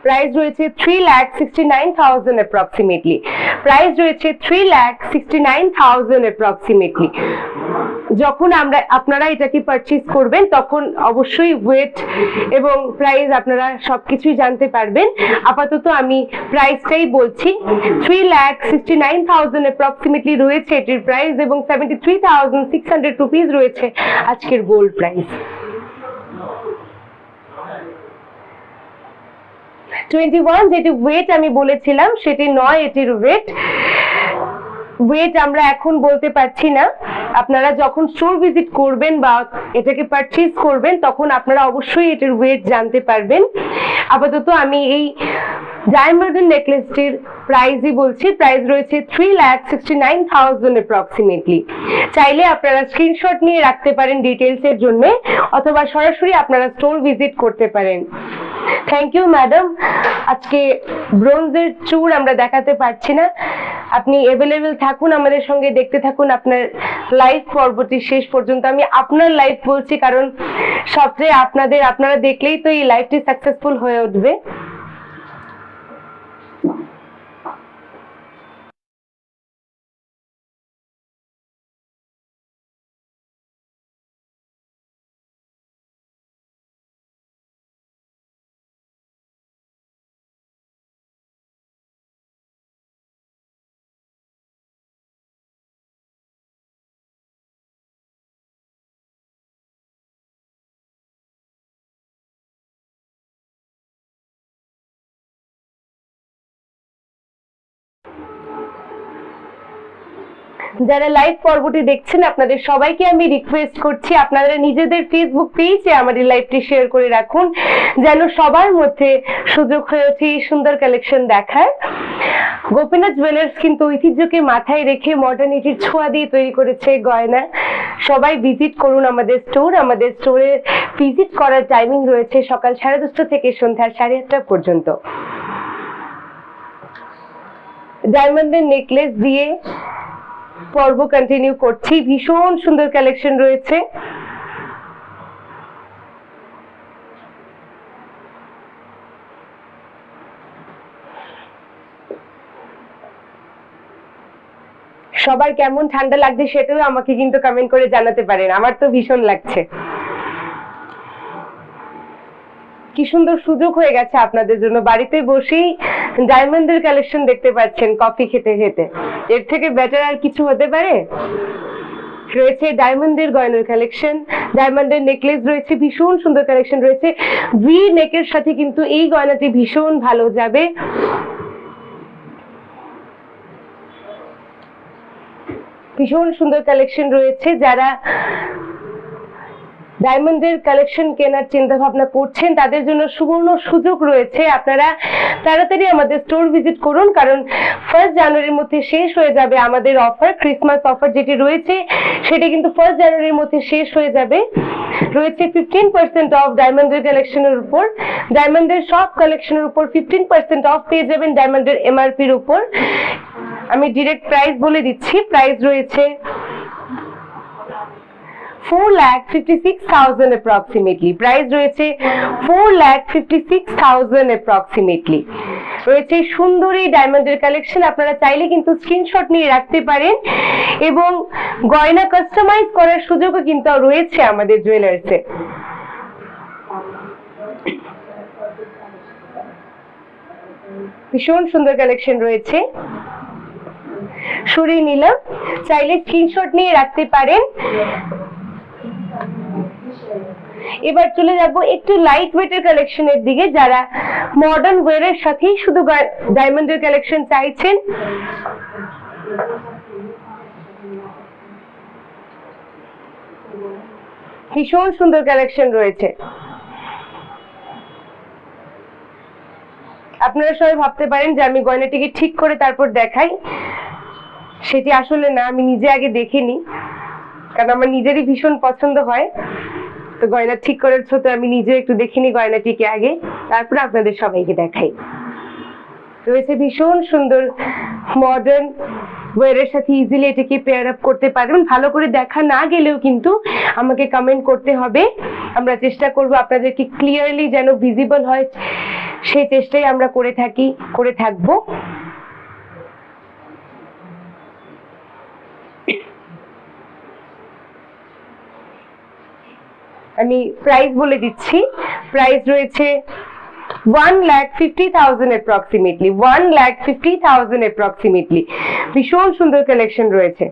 প্রাইস রয়েছে 3,69,000 অ্যাপ্রক্সিমেটলি, প্রাইস রয়েছে 3,69,000 অ্যাপ্রক্সিমেটলি। যখন আপনারা এটাকে পারচেজ করবেন তখন অবশ্যই ওয়েট এবং প্রাইস আপনারা সবকিছুই জানতে পারবেন। আপাতত আমি প্রাইসটাই বলছি, 3,69,000 অ্যাপ্রক্সিমেটলি রয়েছে এটির প্রাইস, এবং 73,600 রুপিস রয়েছে আজকের গোল্ড প্রাইস। 21 যেটি ওয়েট আমি বলেছিলাম সেটি নয়, এটির ওয়েট আমরা এখন বলতে পারছি না। আপনারা যখন স্টোর ভিজিট করবেন বা এটাকে পারচেজ করবেন তখন আপনারা অবশ্যই এটির ওয়েট জানতে পারবেন। আপাতত আমি এই ডায়মন্ডের নেকলেসটির প্রাইসই বলছি, প্রাইস রয়েছে 3,69,000 অ্যাপ্রক্সিমেটলি। চাইলে আপনারা স্ক্রিনশট নিয়ে রাখতে পারেন ডিটেলসের জন্য, অথবা সরাসরি আপনারা স্টোর ভিজিট করতে পারেন। Thank you madam. আজকে ব্রোঞ্জের চূড় আমরা দেখাতে পারছি না, আপনি অ্যাভেলেবেল থাকুন, আমাদের সঙ্গে দেখতে থাকুন আপনার লাইভ পর্বটি শেষ পর্যন্ত। আমি আপনার লাইভ বলছি কারণ সবচেয়ে আপনারা দেখলেই তো এই লাইভটি সাকসেসফুল হয়ে উঠবে। যারা লাইভ পর্বটি দেখছেন আপনাদের সবাইকে আমি রিকোয়েস্ট করছি আপনারা নিজেদের ফেসবুক পেজে আমাদের লাইভটি শেয়ার করে রাখুন, যেন সবার মধ্যে সুযোগ হয়ে ওঠে এই সুন্দর কালেকশন দেখার। গোপীনাথ জুয়েলার্স কিন্তু ঐতিহ্যকে মাথায় রেখে মডার্নিটির ছোঁয়া দিয়ে তৈরি করেছে গয়না। সবাই ভিজিট করুন আমাদের স্টোরে ভিজিট করার টাইমিং রয়েছে সকাল 10:30 থেকে সন্ধ্যা 8:30 পর্যন্ত। ডায়মন্ডের নেকলেস দিয়ে পর্ব কন্টিনিউ করছি, ভীষণ সুন্দর কালেকশন রয়েছে। সবার কেমন ঠান্ডা লাগছে সেটাও আমাকে কিন্তু কমেন্ট করে জানাতে পারেন, আমার তো ভীষণ লাগছে। কি সুন্দর সুযোগ হয়ে গেছে আপনাদের জন্য, বাড়িতে বসেই ডায়মন্ডের কালেকশন দেখতে পাচ্ছেন কফি খেতে খেতে, এর থেকে বেটার আর কিছু হতে পারে? রয়েছে ডায়মন্ডের গয়নার কালেকশন, ডায়মন্ডের নেকলেস রয়েছে, ভীষণ সুন্দর কালেকশন রয়েছে। ভি নেকের সাথে কিন্তু এই গয়নাটি ভীষণ ভালো যাবে। ভীষণ সুন্দর কালেকশন রয়েছে। যারা ডায়মন্ডের কালেকশন কেনার চিন্তা ভাবনা করছেন তাদের জন্য সুবর্ণ সুযোগ রয়েছে, আপনারা তাড়াতাড়ি আমাদের স্টোর ভিজিট করুন, কারণ 1 জানুয়ারির মধ্যে শেষ হয়ে যাবে আমাদের অফার। ক্রিসমাস অফার যেটি রয়েছে সেটি কিন্তু 1 জানুয়ারির মধ্যে শেষ হয়ে যাবে। রয়েছে 15% অফ ডায়মন্ডের কালেকশনের উপর, ডায়মন্ডের সব কালেকশনের উপর 15% অফ পেয়ে যাবেন ডায়মন্ডের এমআরপির উপর। আমি ডিরেক্ট প্রাইস বলে দিচ্ছি, প্রাইস রয়েছে 4,56,000 অ্যাপ্রক্সিমেটলি, প্রাইস রয়েছে 4,56,000 অ্যাপ্রক্সিমেটলি। রয়েছে সুন্দর এই ডায়মন্ডের কালেকশন, আপনারা চাইলে কিন্তু স্ক্রিনশট নিয়ে রাখতে পারেন, এবং গয়না কাস্টমাইজ করার সুযোগও কিন্তু রয়েছে আমাদের জুয়েলার্সে। ভীষণ সুন্দর কালেকশন রয়েছে, সরিয়ে নিলাম, চাইলে স্ক্রিনশট নিয়ে রাখতে পারেন। এবার চলে যাব একটু লাইট ওয়েটের কালেকশনের দিকে, যারা মডার্ন ওয়্যারের সাথেই শুধু ডায়মন্ডের কালেকশন চাইছেন। ভীষণ সুন্দর কালেকশন রয়েছে। আপনারা সবাই ভাবতে পারেন যে আমি গয়নাটিকে ঠিক করে তারপর দেখাই, সেটি আসলে না, আমি নিজে আগে দেখে নিই, কারণ আমার নিজেরই ভীষণ পছন্দ হয়। তো গয়না ঠিক করার ছোট আমি নিজে একটু দেখে নিই গয়নাটিকে আগে, তারপর আপনাদের সবাইকে দেখাই। রয়েছে ভীষণ সুন্দর মডার্ন ওয়্যারের সাথে ইজিলি এটাকে পেয়ার আপ করতে পারবেন। ভালো করে দেখা না গেলেও কিন্তু আমাকে কমেন্ট করতে হবে, আমরা চেষ্টা করব আপনাদেরকে ক্লিয়ারলি যেন ভিজিবল হয়, সেই চেষ্টাই আমরা করে থাকবো। আমি প্রাইস বলে দিচ্ছি, প্রাইস রয়েছে 1,50,000 অ্যাপ্রক্সিমেটলি, 1,50,000 অ্যাপ্রক্সিমেটলি। ভীষণ সুন্দর কালেকশন রয়েছে।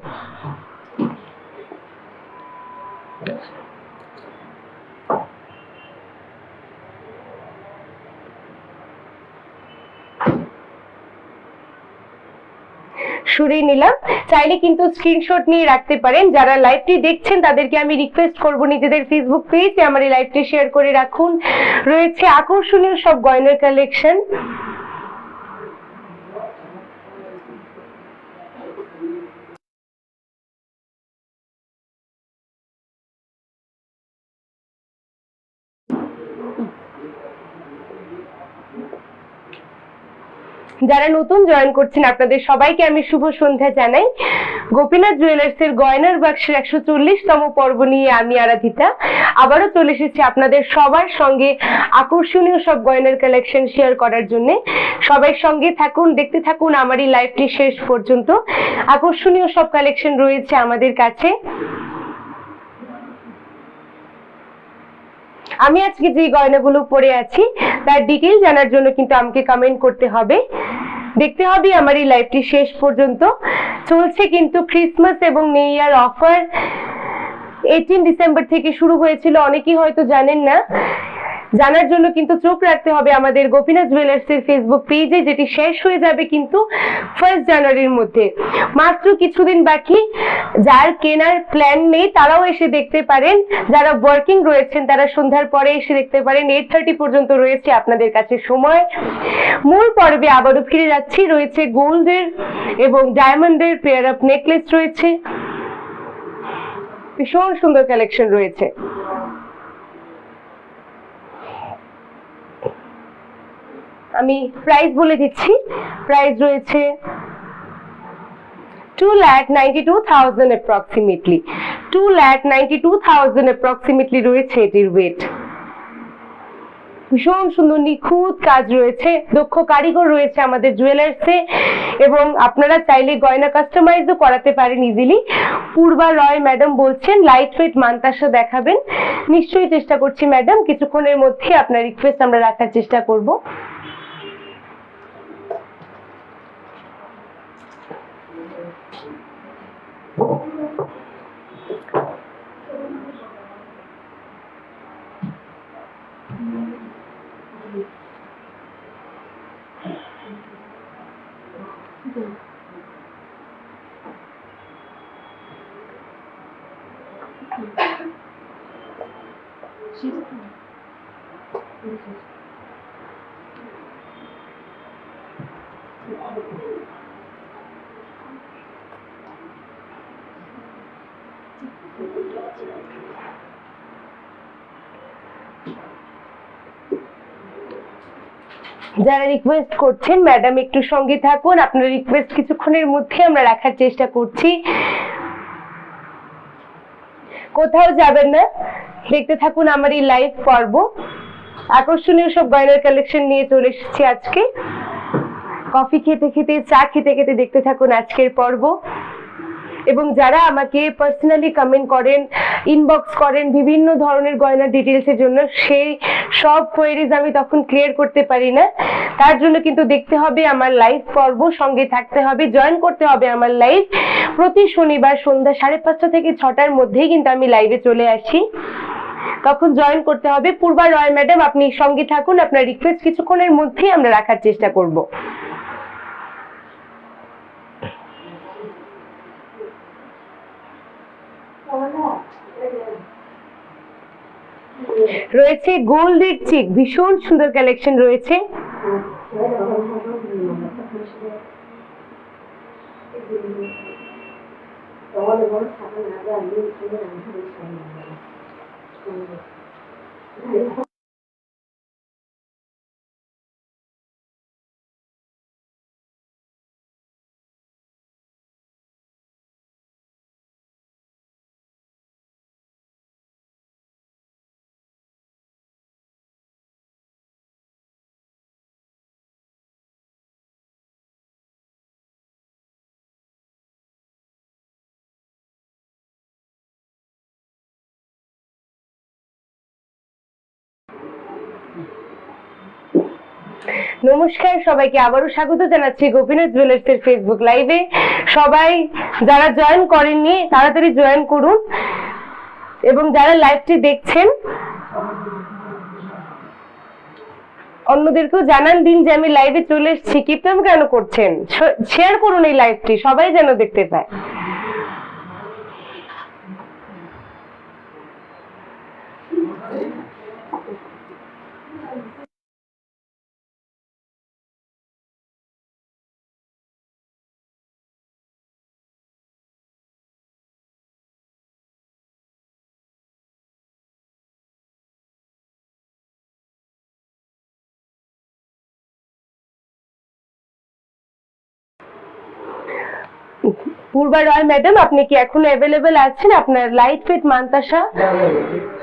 সরিয়ে নিলাম, চাইলে কিন্তু স্ক্রিনশট নিয়ে রাখতে পারেন। যারা লাইভটি দেখছেন তাদেরকে আমি রিকোয়েস্ট করব নিজেদের ফেসবুক পেজে আমার এই লাইভটি শেয়ার করে রাখুন। রয়েছে আকর্ষণীয় সব গয়নার কালেকশন। যারা নতুন জয়েন করছেন আপনাদের সবাইকে আমি শুভ সন্ধ্যা জানাই। গোপীনাথ জুয়েলার্স এর গয়নার বাক্সের 140তম পর্ব নিয়ে আমি আরাধিতা আবারও চলে এসেছি আপনাদের সবার সঙ্গে আকর্ষণীয় সব গয়নার কালেকশন শেয়ার করার জন্য। সবাই সঙ্গে থাকুন, দেখতে থাকুন আমার এই লাইভটি শেষ পর্যন্ত। আকর্ষণীয় সব কালেকশন রয়েছে আমাদের কাছে। আমি আজকে যে গয়নাগুলো পরে আছি তার ডিটেইল জানার জন্য কিন্তু আমাকে কমেন্ট করতে হবে, দেখতে হবে আমার এই লাইভটি শেষ পর্যন্ত। চলছে কিন্তু ক্রিসমাস এবং নিউ ইয়ার অফার 18 ডিসেম্বর থেকে শুরু হয়েছিল, অনেকেই হয়তো জানেন না। জানার জন্য কিন্তু চোখ রাখতে হবে আমাদের গোপীনাথ জুয়েলার্স এর ফেসবুক পেজে, যেটি শেষ হয়ে যাবে কিন্তু 1 জানুয়ারির মধ্যে। মাত্র কিছুদিন বাকি, যার কেনার প্ল্যান নেই তারাও এসে দেখতে পারেন, যারা ওয়ার্কিং রয়েছেন তারা সন্ধ্যার পরে এসে দেখতে পারেন। 8:30 পর্যন্ত রয়েছে আপনাদের কাছে সময়। মূল পর্বে আবারও ফিরে যাচ্ছি। রয়েছে গোল্ডের এবং ডায়মন্ডের পেয়ার আপ নেকলেস রয়েছে, ভীষণ সুন্দর কালেকশন রয়েছে। আমি প্রাইস বলে দিচ্ছি, প্রাইস রয়েছে 2,92,000 অ্যাপ্রক্সিমেটলি, 2,92,000 অ্যাপ্রক্সিমেটলি রয়েছে এটির ওয়েট। ভীষণ সুন্দর নিখুঁত কাজ রয়েছে, দক্ষ কারিগর রয়েছে আমাদের জুয়েলার্সে, এবং আপনারা চাইলে গয়না কাস্টমাইজও করাতে পারেন ইজিলি। পূর্বা রয় ম্যাডাম বলছেন লাইট ওয়েট মানতাসা দেখাবেন। নিশ্চয়ই চেষ্টা করছি ম্যাডাম, কিছুক্ষণের মধ্যে আপনার রিকোয়েস্ট আমরা রাখার চেষ্টা করব। যারা রিকোয়েস্ট করছেন ম্যাডাম একটু সঙ্গে থাকুন, আপনার রিকোয়েস্ট কিছুক্ষণের মধ্যে আমরা রাখার চেষ্টা করছি। কোথাও যাবেন না, দেখতে থাকুন আমার এই লাইভ পর্ব। আকর্ষণীয় সব গয়নার কালেকশন নিয়ে চলে এসেছি আজকে। কফি খেতে খেতে, চা খেতে খেতে দেখতে থাকুন আজকের পর্ব। এবং যারা আমাকে পার্সোনালি কমেন্ট করেন, ইনবক্স করেন বিভিন্ন ধরনের গয়নার ডিটেলসের জন্য, সেই সব কোয়েরিজ আমি তখন ক্লিয়ার করতে পারি না। তার জন্য কিন্তু দেখতে হবে আমার লাইভ পর্ব, সঙ্গে থাকতে হবে, জয়েন করতে হবে আমার লাইভ। প্রতি শনিবার সন্ধ্যা 5:30 থেকে 6টার মধ্যেই কিন্তু আমি লাইভে চলে আসি, তখন জয়েন করতে হবে। পূর্বা রয় ম্যাডাম, আপনি সঙ্গে থাকুন, আপনার রিকোয়েস্ট কিছুক্ষণের মধ্যেই আমরা রাখার চেষ্টা করব। রয়েছে গোল্ডের চিক, ভীষণ সুন্দর কালেকশন রয়েছে। নমস্কার সবাইকে, আবারও স্বাগত জানাচ্ছি গোপীনাথ জুয়েলার্স এর ফেসবুক লাইভে। সবাই যারা জয়েন করেননি তাড়াতাড়ি জয়েন করুন, এবং যারা লাইভটি দেখছেন অন্যদেরকেও জানান দিন যে আমি লাইভে চলে এসেছি। কিপটাম কেন করছেন? শেয়ার করুন এই লাইভটি, সবাই যেন দেখতে পায়। পূর্বা রয় ম্যাডাম, আপনি কি এখনো অ্যাভেলেবেল আছেন? আপনার লাইট ওয়েট মান্তাসা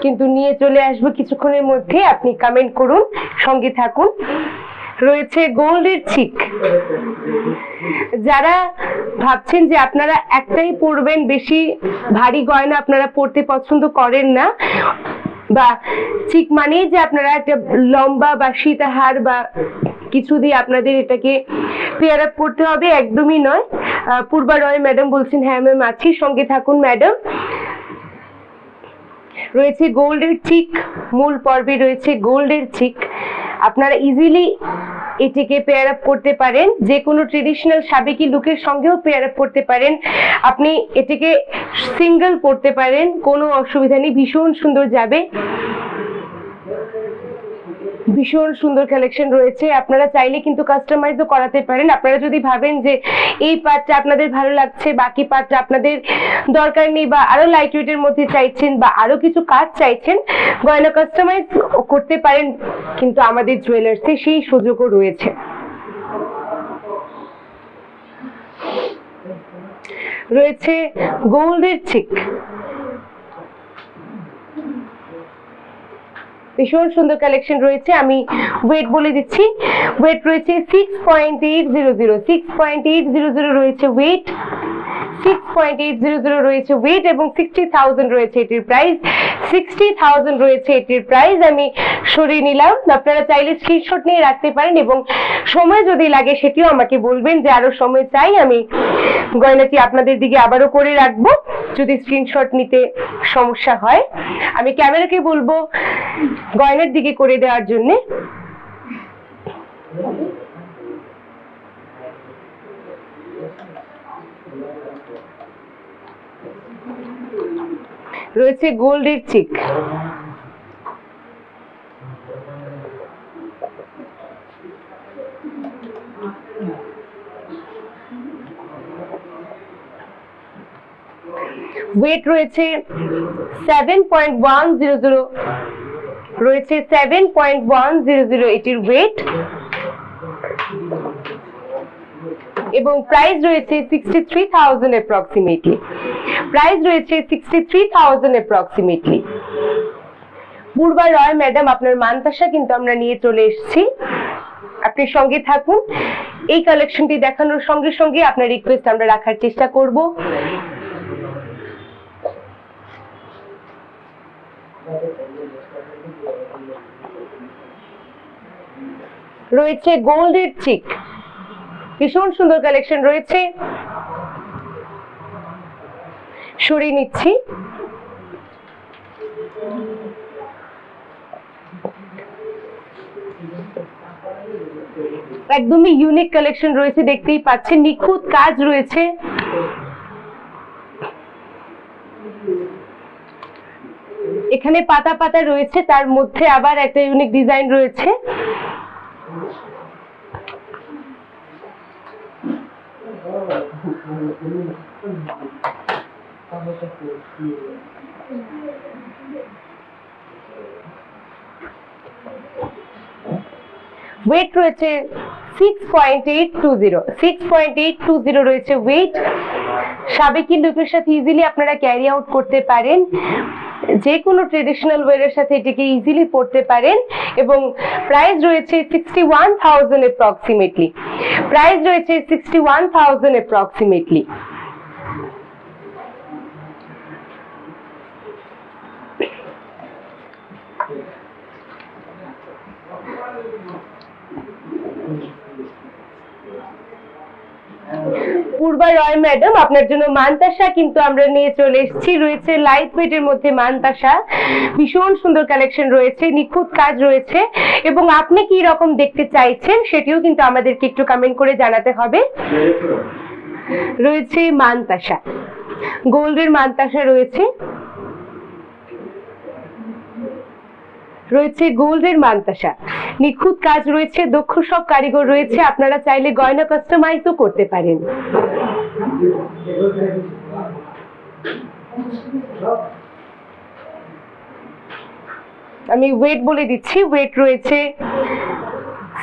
কিন্তু নিয়ে চলে আসবো কিছুক্ষণের মধ্যে, আপনি কমেন্ট করুন, সঙ্গে থাকুন। রয়েছে গোল্ডের চিক। যারা ভাবছেন যে আপনারা একটাই পরবেন, বেশি ভারী গয়না আপনারা পরতে পছন্দ করেন না, বা চিক মানেই যে আপনারা একটা লম্বা বা সীতাহার বা কিছু দিয়ে আপনাদের এটাকে পেয়ার আপ করতে হবে, একদমই নয়। পূর্বা রয় ম্যাডাম বলছেন হ্যাঁ ম্যাম আছি, সঙ্গে থাকুন ম্যাডাম। রয়েছে গোল্ডের চিক, মূল পর্বে রয়েছে গোল্ডের চিক। আপনারা ইজিলি এটিকে পেয়ার আপ করতে পারেন, যে কোনো ট্রেডিশনাল সাবেকি লুকের সঙ্গেও পেয়ার আপ করতে পারেন। আপনি এটিকে সিঙ্গেল পরতে পারেন, কোনো অসুবিধা নেই, ভীষণ সুন্দর যাবে। ভীষণ সুন্দর কালেকশন রয়েছে, আপনারা চাইলে কিন্তু কাস্টমাইজও করাতে পারেন। আপনারা যদি ভাবেন যে এই পার্টটা আপনাদের ভালো লাগছে, বাকি পার্টটা আপনাদের দরকার নেই, বা আরো লাইট ওয়েটের মধ্যে চাইছেন, বা আরো কিছু কাজ চাইছেন, গয়না কাস্টমাইজ করতে পারেন, কিন্তু আমাদের জুয়েলার্সে সেই সুযোগও রয়েছে। রয়েছে গোল্ডের চিক, ভীষণ সুন্দর কালেকশন রয়েছে। আমি ওয়েট বলে দিচ্ছি, ওয়েট রয়েছে 6.800, 6.800 রয়েছে ওয়েট, 6.800 রয়েছে ওয়েট, এবং 60,000 রয়েছে এটির প্রাইস, 60,000 রয়েছে এটির প্রাইস। আমি সরিয়ে নিলাম, আপনারা চাইলে স্ক্রিনশট নিয়ে রাখতে পারেন, এবং সময় যদি লাগে সেটিও আমাকে বলবেন যে আরো সময় চাই, আমি গয়নাটি আপনাদের দিকে আবারও করে রাখবো যদি স্ক্রিনশট নিতে সমস্যা হয়। আমি ক্যামেরাকে বলবো গয়নার দিকে করে দেওয়ার জন্য। রয়েছে গোল্ডের চিক, ওয়েট রয়েছে 7.100, রয়েছে 7.100 এটির ওয়েট, এবং প্রাইস রয়েছে 63,000 অ্যাপ্রক্সিমেটলি, প্রাইস রয়েছে 63,000 অ্যাপ্রক্সিমেটলি। পূর্বা রয় ম্যাডাম, আপনার মানতাসা কিন্তু আমরা নিয়ে চলে এসেছি, আপনি সঙ্গে থাকুন। এই কালেকশনটি দেখানোর সঙ্গে সঙ্গে আপনার রিকোয়েস্ট আমরা রাখার চেষ্টা করব। রয়েছে গোল্ডের চিক, ভীষণ সুন্দর কালেকশন রয়েছে। সরিয়ে নিচ্ছি। একদমই ইউনিক কালেকশন রয়েছে, দেখতেই পাচ্ছেন নিখুঁত কাজ রয়েছে। এখানে পাতা পাতা রয়েছে, তার মধ্যে আবার একটা ইউনিক ডিজাইন রয়েছে। ওয়েট রয়েছে 6.820 রয়েছে ওয়েট। সাবেকি লুকের সাথে ইজিলি আপনারা ক্যারি আউট করতে পারেন, যে কোনো ট্রেডিশনাল ওয়্যারের সাথে এটাকে ইজিলি পরতে পারেন। এবং প্রাইস রয়েছে 61,000 অ্যাপ্রক্সিমেটলি। প্রাইস রয়েছে 61,000 অ্যাপ্রক্সিমেটলি। পূর্বা রয় ম্যাডাম, আপনার জন্য মানতাসা কিন্তু আমরা নিয়ে চলে এসেছি। রয়েছে লাইট ওয়েটের মধ্যে মানতাসা, ভীষণ সুন্দর কালেকশন রয়েছে, নিখুঁত কাজ রয়েছে। এবং আপনি কি রকম দেখতে চাইছেন সেটিও কিন্তু আমাদেরকে একটু কমেন্ট করে জানাতে হবে। রয়েছে মানতাসা, গোল্ডের মানতাসা রয়েছে, রয়েছে গোল্ডের মানতাসা, নিখুঁত কাজ রয়েছে, দক্ষ সব কারিগর রয়েছে। আপনারা চাইলে গয়না কাস্টমাইজও করতে পারেন। আমি ওয়েট বলে দিচ্ছি, ওয়েট রয়েছে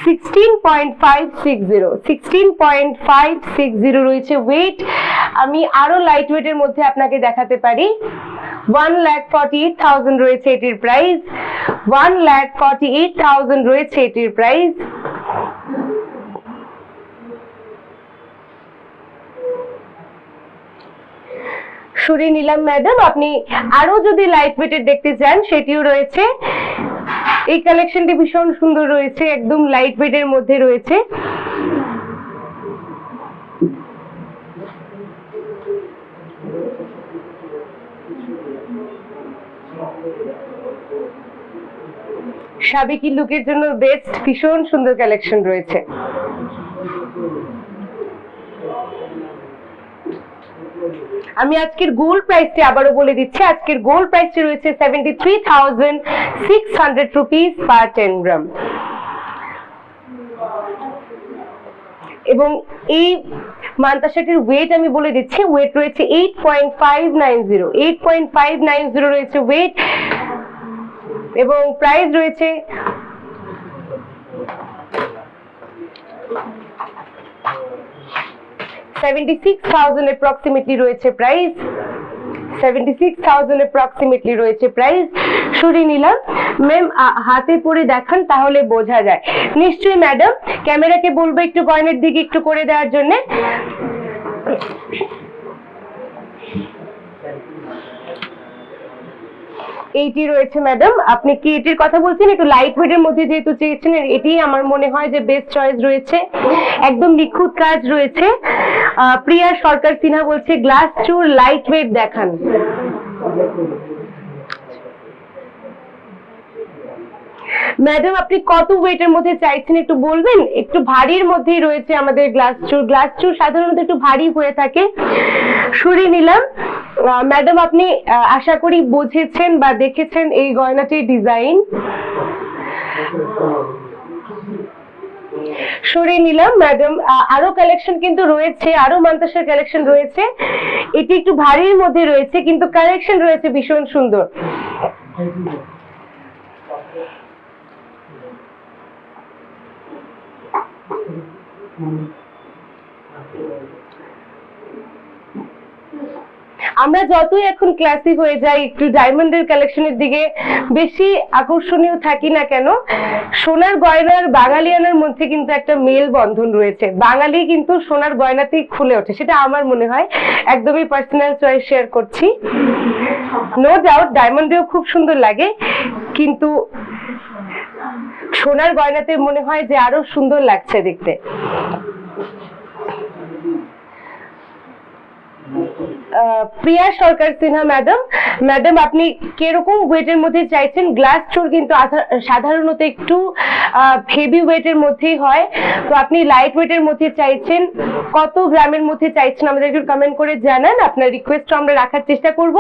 16.560 রয়েছে ওয়েট। আমি আরো লাইট ওয়েটের মধ্যে আপনাকে দেখাতে পারি। 1,48,000 রয়েছে এটির প্রাইস। 1,48,000 রয়েছে এটির প্রাইস। সরিয়ে নিলাম ম্যাডাম। আপনি আরো যদি লাইট ওয়েটের দেখতে চান সেটিও রয়েছে। এই কালেকশনটি ভীষণ সুন্দর রয়েছে, একদম লাইট ওয়েটের মধ্যে রয়েছে। সাবেকি লুকের জন্য বেস্ট, ভীষণ সুন্দর কালেকশন রয়েছে। আমি আজকের গোল্ড প্রাইসটি আবারও বলে দিচ্ছি। আজকের গোল্ড প্রাইসটি রয়েছে 73,600 রুপিস পার 10 গ্রাম। এবং এই মানতাসাটির ওয়েট আমি বলে দিচ্ছি, ওয়েট রয়েছে 8.590 রয়েছে ওয়েট। এবং প্রাইস রয়েছে 76,000 অ্যাপ্রক্সিমেটলি রয়েছে প্রাইস। 76,000 অ্যাপ্রক্সিমেটলি রয়েছে প্রাইস। সরিয়ে নিলাম। ম্যাম হাতে পরে দেখান, তাহলে বোঝা যায়। নিশ্চয়ই ম্যাডাম, ক্যামেরাকে বলবো একটু গয়নার দিকে একটু করে দেওয়ার জন্য। এইটি রয়েছে ম্যাডাম, আপনি কি এটির কথা বলছেন? একটু লাইট ওয়েটের মধ্যে যেহেতু চেয়েছেন, এটি আমার মনে হয় যে বেস্ট চয়েস রয়েছে। একদম নিখুঁত কাজ রয়েছে। প্রিয়া সরকার সিনহা বলছে গ্লাস চুর লাইট ওয়েট দেখান। ম্যাডাম আপনি কত ওয়েটের মধ্যে চাইছেন একটু বলবেন? একটু ভারীর মধ্যেই রয়েছে আমাদের গ্লাস চুর। গ্লাস চুর সাধারণত একটু ভারী হয়ে থাকে। সরিয়ে নিলাম। ম্যাডাম আপনি আশা করি বুঝেছেন বা দেখেছেন এই গয়নাটির ডিজাইন। সরিয়ে নিলাম ম্যাডাম। আরো কালেকশন কিন্তু রয়েছে, আরো মানতাসার কালেকশন রয়েছে। এটি একটু ভারীর মধ্যে রয়েছে, কিন্তু কালেকশন রয়েছে ভীষণ সুন্দর। আমরা যতই এখন ক্লাসিক হয়ে যাই, একটু ডায়মন্ডের কালেকশনের দিকে বেশি আকর্ষণীয় থাকি না কেন, সোনার গয়নার বাঙালিয়ানার মধ্যে কিন্তু একটা মেল বন্ধন রয়েছে। বাঙালি কিন্তু সোনার গয়নাতেই খুলে ওঠে, সেটা আমার মনে হয়। একদমই পার্সোনাল চয়েস শেয়ার করছি। নো ডাউট ডায়মন্ডেও খুব সুন্দর লাগে, কিন্তু সোনার গয়নাতে মনে হয় যে আরো সুন্দর লাগছে দেখতে। প্রিয়া সরকার সিনহা ম্যাডাম আপনি কিরকম ওয়েটের মধ্যে চাইছেন? গ্লাস চোর কিন্তু সাধারণত একটু হেভি ওয়েটের মধ্যেই হয়, তো আপনি লাইট ওয়েটের মধ্যে চাইছেন, কত গ্রামের মধ্যে চাইছেন আমাদের একটু কমেন্ট করে জানান। আপনার রিকোয়েস্ট আমরা রাখার চেষ্টা করব।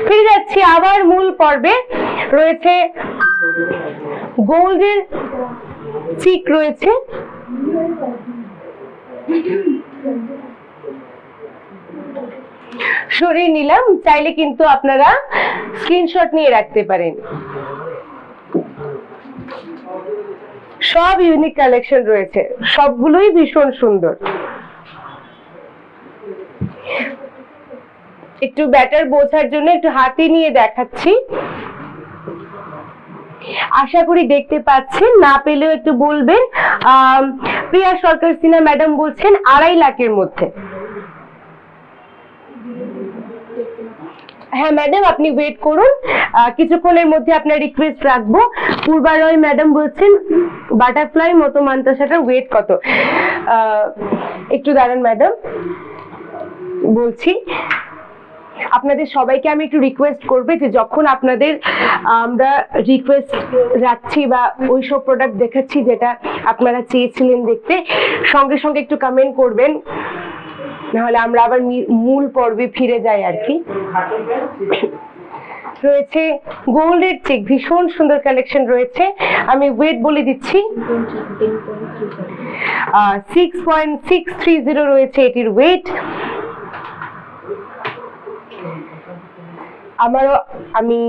ফিরে যাচ্ছি আবার মূল পর্বে। রয়েছে গোল্ডের চিক রয়েছে, সরিয়ে নিলাম, চাইলে কিন্তু আপনারা স্ক্রিনশট নিয়ে রাখতে পারেন। সব ইউনিক কালেকশন রয়েছে, সবগুলোই ভীষণ সুন্দর। একটু ব্যাটার বোঝার জন্য একটু হাতে নিয়ে দেখাচ্ছি, আশা করি দেখতে পাচ্ছেন, না পেলেও একটু বলবেন। প্রিয়া সরকার সিনহা ম্যাডাম বলছেন 2.5 লাখের মধ্যে। হ্যাঁ ম্যাডাম আপনি ওয়েট করুন, কিছুক্ষণের মধ্যে আপনার রিকোয়েস্ট রাখবো। পূর্বা রয় ম্যাডাম বলছেন বাটারফ্লাই মতো মান্তাসাটার ওয়েট কত? একটু দাঁড়ান ম্যাডাম, বলছি। আপনাদের সবাইকে আমি একটু রিকোয়েস্ট করবো যে যখন আপনাদের আমরা রিকোয়েস্ট রাখছি বা ওইসব প্রোডাক্ট দেখাচ্ছি যেটা আপনারা চেয়েছিলেন দেখতে, সঙ্গে সঙ্গে একটু কমেন্ট করবেন, নাহলে আমরা আবার মূল পর্বে ফিরে যাই আর কি। রয়েছে গোল্ডের চেক, ভীষণ সুন্দর কালেকশন রয়েছে। আমি ওয়েট বলে দিচ্ছি, 6.630 রয়েছে এটির ওয়েট। আমি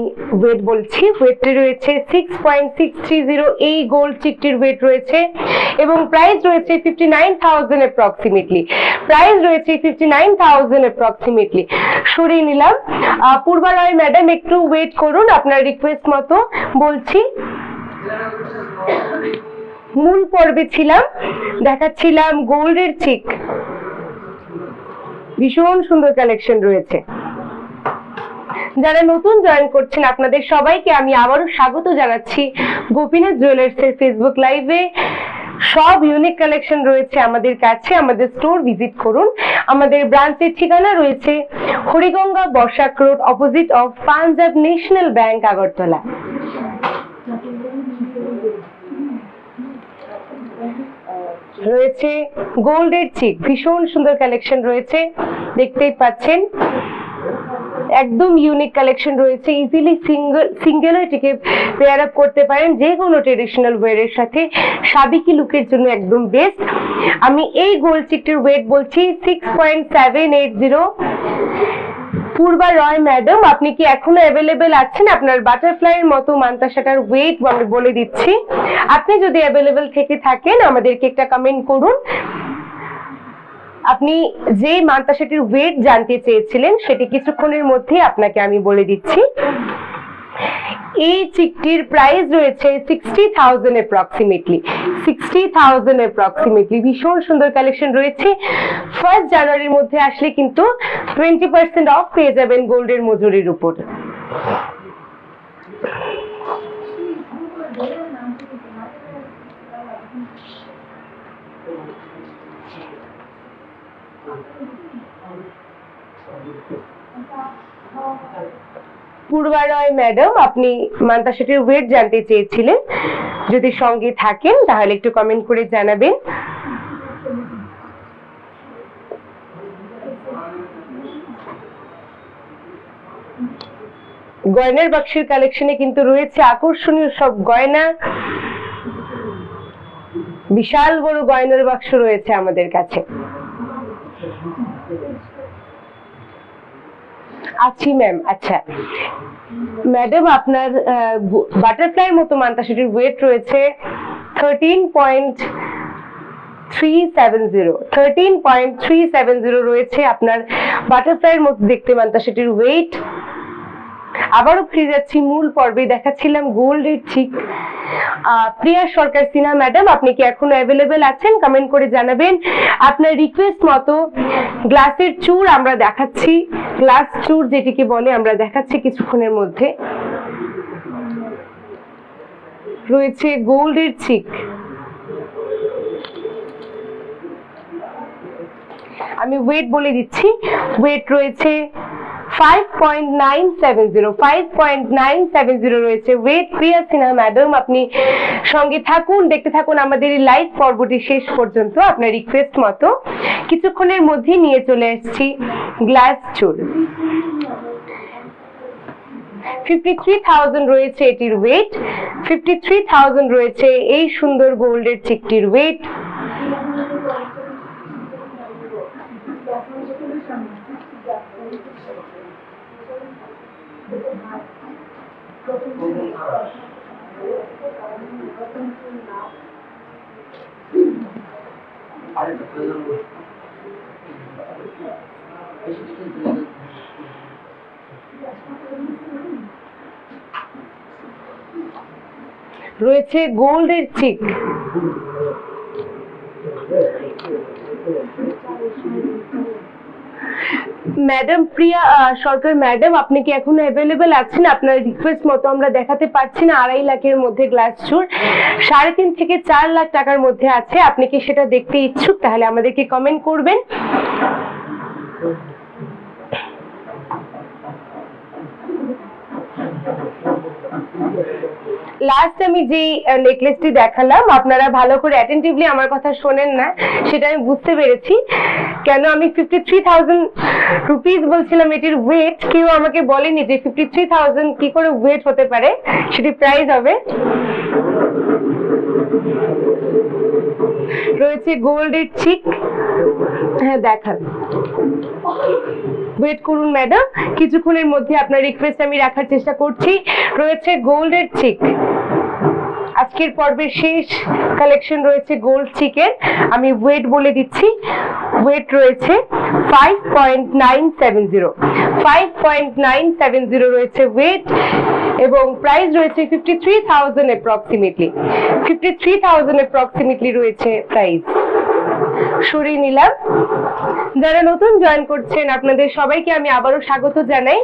ওয়েট বলছি, ওয়েটটি রয়েছে 6.630। এই গোল্ড চিকটির ওয়েট রয়েছে এবং প্রাইস রয়েছে 59,000 অ্যাপ্রক্সিমেটলি। প্রাইস রয়েছে 59,000 অ্যাপ্রক্সিমেটলি। সরিয়ে নিলাম। পূর্বা রয় ম্যাডাম একটু ওয়েট করুন, আপনার রিকোয়েস্ট মতো বলছি। মূল পর্বে ছিলাম, দেখাচ্ছিলাম গোল্ডের চিক, ভীষণ সুন্দর কালেকশন রয়েছে। যারা নতুন জয়েন করছেন আপনাদের সবাইকে আমি আবারও স্বাগত জানাচ্ছি গোপীনাথ জুয়েলার্স এর ফেসবুক লাইভে। সব ইউনিক কালেকশন রয়েছে আমাদের কাছে, আমাদের স্টোর ভিজিট করুন। আমাদের ব্রাঞ্চের ঠিকানা রয়েছে Hariganga Basak road, opposite of Punjab National Bank, Agartala. রয়েছে গোল্ডের চিক, ভীষণ সুন্দর কালেকশন রয়েছে, দেখতেই পাচ্ছেন। একদম ইউনিক কালেকশন রয়েছে, ইজিলি সিঙ্গেল এটিকে পেয়ার আপ করতে পারেন যে কোনো ট্রেডিশনাল ওয়্যারের সাথে, সাবিকি লুকের জন্য একদম বেস্ট। আমি এই গোল্ড চিকটির ওয়েট বলছি 6.780। পূর্বা রয় ম্যাডাম আপনি কি এখনো অ্যাভেলেবেল আছেন? আপনার বাটারফ্লাইয়ের মতো মান্তাসাটার ওয়েট আমি বলে দিচ্ছি, আপনি যদি অ্যাভেলেবেল থেকে থাকেন আমাদেরকে একটা কমেন্ট করুন। আপনি যে মান্তাসাটির ওয়েট জানতে চেয়েছিলেন সেটি কিছুক্ষণের মধ্যে আপনাকে আমি বলে দিচ্ছি। এই চিকটির প্রাইস রয়েছে 60,000 অ্যাপ্রক্সিমেটলি। 60,000 অ্যাপ্রক্সিমেটলি। ভীষণ সুন্দর কালেকশন রয়েছে। 1 জানুয়ারির মধ্যে আসলে কিন্তু 20% অফ পেয়ে যাবেন গোল্ডের মজুরির উপর। পূর্বা রয় ম্যাডাম আপনি মান্তাসাটির ওয়েট জানতে চেয়েছিলেন, যদি সঙ্গে থাকেন তাহলে একটু কমেন্ট করে জানাবেন। গয়নার বাক্সের কালেকশনে কিন্তু রয়েছে আকর্ষণীয় সব গয়না, বিশাল বড় গয়নার বাক্স রয়েছে আমাদের কাছে। আছি ম্যাম। আচ্ছা ম্যাডাম আপনার বাটারফ্লাইয়ের মতো মান্তাসাটির ওয়েট রয়েছে 13.370 রয়েছে আপনার বাটারফ্লাইয়ের মতো দেখতে মান্তাসাটির ওয়েট। আবারও ফিরে যাচ্ছি মূল পর্বে, দেখাচ্ছিলাম গোল্ডের চিক। প্রিয়া সরকার সিনহা ম্যাডাম আপনি কি এখনো অ্যাভেলেবেল আছেন? কমেন্ট করে জানাবেন। আপনার রিকোয়েস্ট মতো গ্লাসের চূড় আমরা দেখাচ্ছি, গ্লাস চূড় যেটিকে বলে আমরা দেখাচ্ছি কিছুক্ষণের মধ্যে। রয়েছে গোল্ডের চিক, আমি ওয়েট বলে দিচ্ছি, ওয়েট রয়েছে 5.970 রয়েছে ওয়েট। প্রিয়া সিনহা ম্যাডাম, আপনি সঙ্গে থাকুন, দেখতে থাকুন আমাদের এই লাইভ পর্বটি শেষ পর্যন্ত। আপনার রিকোয়েস্ট মতো কিছুক্ষণের মধ্যে নিয়ে চলে আসছি গ্লাস চুল। 53,000 রয়েছে এটির ওয়েট, 53,000 রয়েছে এই সুন্দর গোল্ডের চিকটির ওয়েট। রয়েছে গোল্ডের চিক, ম্যাডাম প্রিয়া সরকার ম্যাডাম, আপনি কি এখনো অ্যাভেলেবেল আছেন? আপনার রিকোয়েস্ট মতো আমরা দেখাতে পারছি না। 2.5 লাখের মধ্যে গ্লাস চুল 3.5 থেকে 4 লাখ টাকার মধ্যে আছে। আপনি কি সেটা দেখতে ইচ্ছুক? তাহলে আমাদেরকে কমেন্ট করবেন। লাস্ট আমি যে নেকলেসটি দেখালাম, আপনারা ভালো করে অ্যাটেন্টিভলি আমার কথা শোনেন না, সেটা আমি বুঝতে পেরেছি। কেন আমি 53,000 রুপিস বলছিলাম এটির ওয়েট, কেউ আমাকে বলেনি যে 53,000 কি করে ওয়েট হতে পারে, সেটি প্রাইস হবে। রয়েছে গোল্ডের চিক, হ্যাঁ দেখান, ওয়েট করুন ম্যাডাম, কিছুক্ষণের মধ্যে আপনার রিকোয়েস্ট আমি রাখার চেষ্টা করছি। রয়েছে গোল্ডের চিক, আজকের পর্বের শেষ কালেকশন রয়েছে গোল্ড চিকেন। আমি ওয়েট বলে দিচ্ছি, ওয়েট রয়েছে 5.970 রয়েছে ওয়েট, এবং প্রাইস রয়েছে 53,000 অ্যাপ্রক্সিমেটলি, 53,000 অ্যাপ্রক্সিমেটলি রয়েছে প্রাইস। সরিয়ে নিলাম। যারা নতুন জয়েন করছেন আপনাদের সবাইকে আমি আবারও স্বাগত জানাই।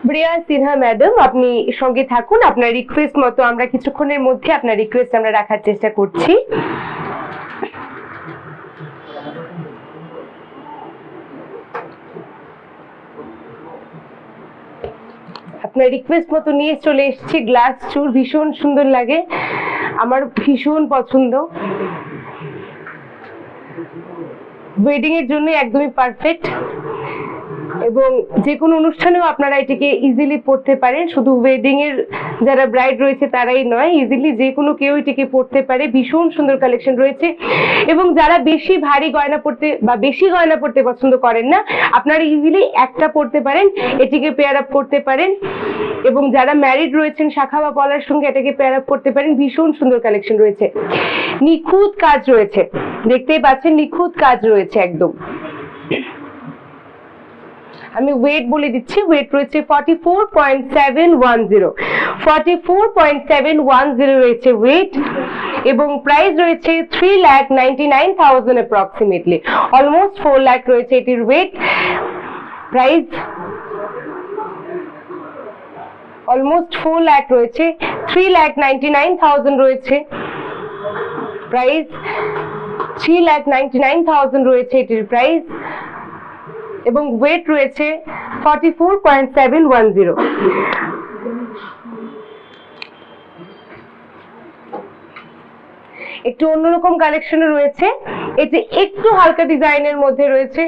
প্রিয়া সিনহা ম্যাডাম, আপনি সঙ্গে থাকুন, আপনার রিকোয়েস্ট মতো আমরা কিছুক্ষণের মধ্যে আপনার রিকোয়েস্ট আমরা রাখার চেষ্টা করছি। আপনার রিকোয়েস্ট মতো নিয়ে চলে এসেছি গ্লাস চুল, ভীষণ সুন্দর লাগে, আমার ভীষণ পছন্দ, ওয়েডিং এর জন্য একদমই পারফেক্ট, এবং যে কোনো অনুষ্ঠানেও আপনারা এটিকে ইজিলি পড়তে পারেন। শুধু ওয়েডিং এর যারা ব্রাইড রয়েছে তারাই নয়, ইজিলি যে কোনো কেউ এটিকে পড়তে পারে। ভীষণ সুন্দর কালেকশন রয়েছে, এবং যারা বেশি ভারী গয়না পড়তে বা বেশি গয়না পড়তে পছন্দ করেন না, আপনারা ইজিলি একটা পড়তে পারেন, এটিকে পেয়ার আপ করতে পারেন, এবং যারা ম্যারিড রয়েছেন শাখা বা পলার সঙ্গে এটাকে পেয়ার আপ করতে পারেন। ভীষণ সুন্দর কালেকশন রয়েছে, নিখুঁত কাজ রয়েছে, দেখতেই পাচ্ছেন নিখুঁত কাজ রয়েছে একদম। আমি ওয়েট বলে দিচ্ছি, ওয়েট রয়েছে 44.710, 44.710 রয়েছে ওয়েট, এবং প্রাইস রয়েছে 3,99,000 অ্যাপ্রক্সিমেটলি, অলমোস্ট 4 লাখ রয়েছে এটির ওয়েট। প্রাইস অলমোস্ট 4 লাখ রয়েছে, 3,99,000 রয়েছে প্রাইস, 3,99,000 রয়েছে এটির প্রাইস, এবং ওয়েট রয়েছে 44.710। একটু অন্যরকম কালেকশনও রয়েছে। এতে একটু হালকা ডিজাইনের মধ্যে রয়েছে,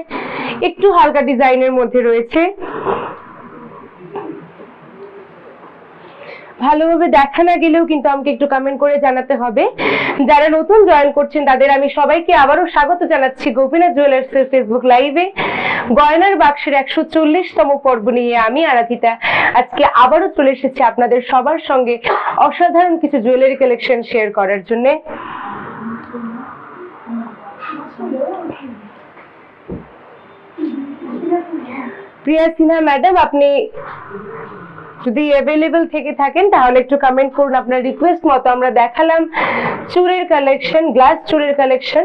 একটু হালকা ডিজাইনের মধ্যে রয়েছে। ভালোভাবে দেখা না গেলেও কিন্তু আমাকে একটু কমেন্ট করে জানাতে হবে। যারা নতুন জয়েন করছেন তাদের আমি সবাইকে আবারও স্বাগত জানাচ্ছি গোপীনাথ জুয়েলার্সের ফেসবুক লাইভে। গয়নার বাক্সের 140তম পর্ব নিয়ে আমি আরাধিতা আজকে আবারও চলে এসেছি আপনাদের সবার সঙ্গে অসাধারণ কিছু জুয়েলারি কালেকশন শেয়ার করার জন্য। প্রিয়া সিনহা ম্যাডাম, আপনি যদি অ্যাভেলেবল থেকে থাকেন তাহলে একটু কমেন্ট করুন। আপনার রিকোয়েস্ট মতো আমরা দেখালাম চুড়ের কালেকশন, গ্লাস চুড়ের কালেকশন।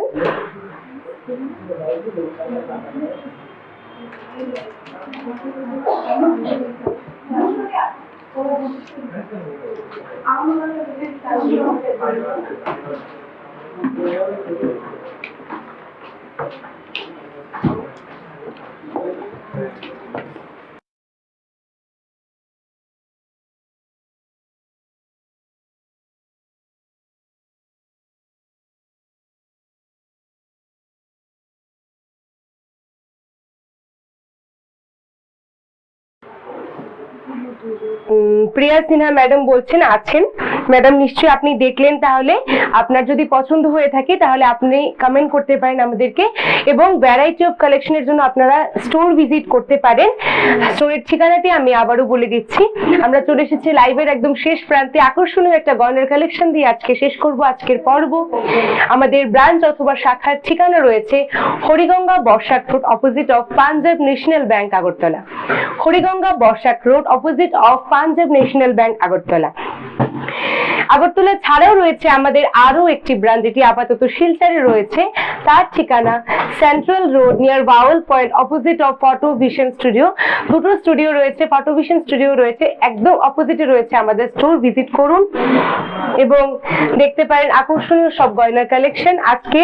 প্রিয়া সিনহা ম্যাডাম বলছেন আছেন। ম্যাডাম নিশ্চয়ই আপনি দেখলেন, তাহলে আপনার যদি পছন্দ হয়ে থাকে তাহলে আপনি কমেন্ট করতে পারেন আমাদেরকে, এবং ভ্যারাইটি অফ কালেকশনের জন্য আপনারা স্টোর ভিজিট করতে পারেন। স্টোরের ঠিকানাটি আমি আবারও বলে দিচ্ছি। আমরা চলে এসেছি লাইভের একদম শেষ প্রান্তে, আকর্ষণীয় একটা গয়নার কালেকশন দিয়ে আজকে শেষ করব আজকের পর্ব। আমাদের ব্রাঞ্চ অথবা শাখার ঠিকানা রয়েছে Hariganga Basak road, opposite of Punjab National Bank, Agartala. Hariganga Basak road, opposite of Punjab National Bank, Agartala. Agartala ছাড়াও রয়েছে আমাদের আরো একটি ব্রাঞ্চ, যেটি আপাতত শিলচরে রয়েছে। তার ঠিকানা central road near Baul point, opposite of photo vision studio. দুটো স্টুডিও রয়েছে, ফটো ভিশন স্টুডিও রয়েছে, একদম অপোজিটে রয়েছে আমাদের স্টোর। ভিজিট করুন এবং দেখতে পারেন আকর্ষণীয় সব গয়নার কালেকশন। আজকে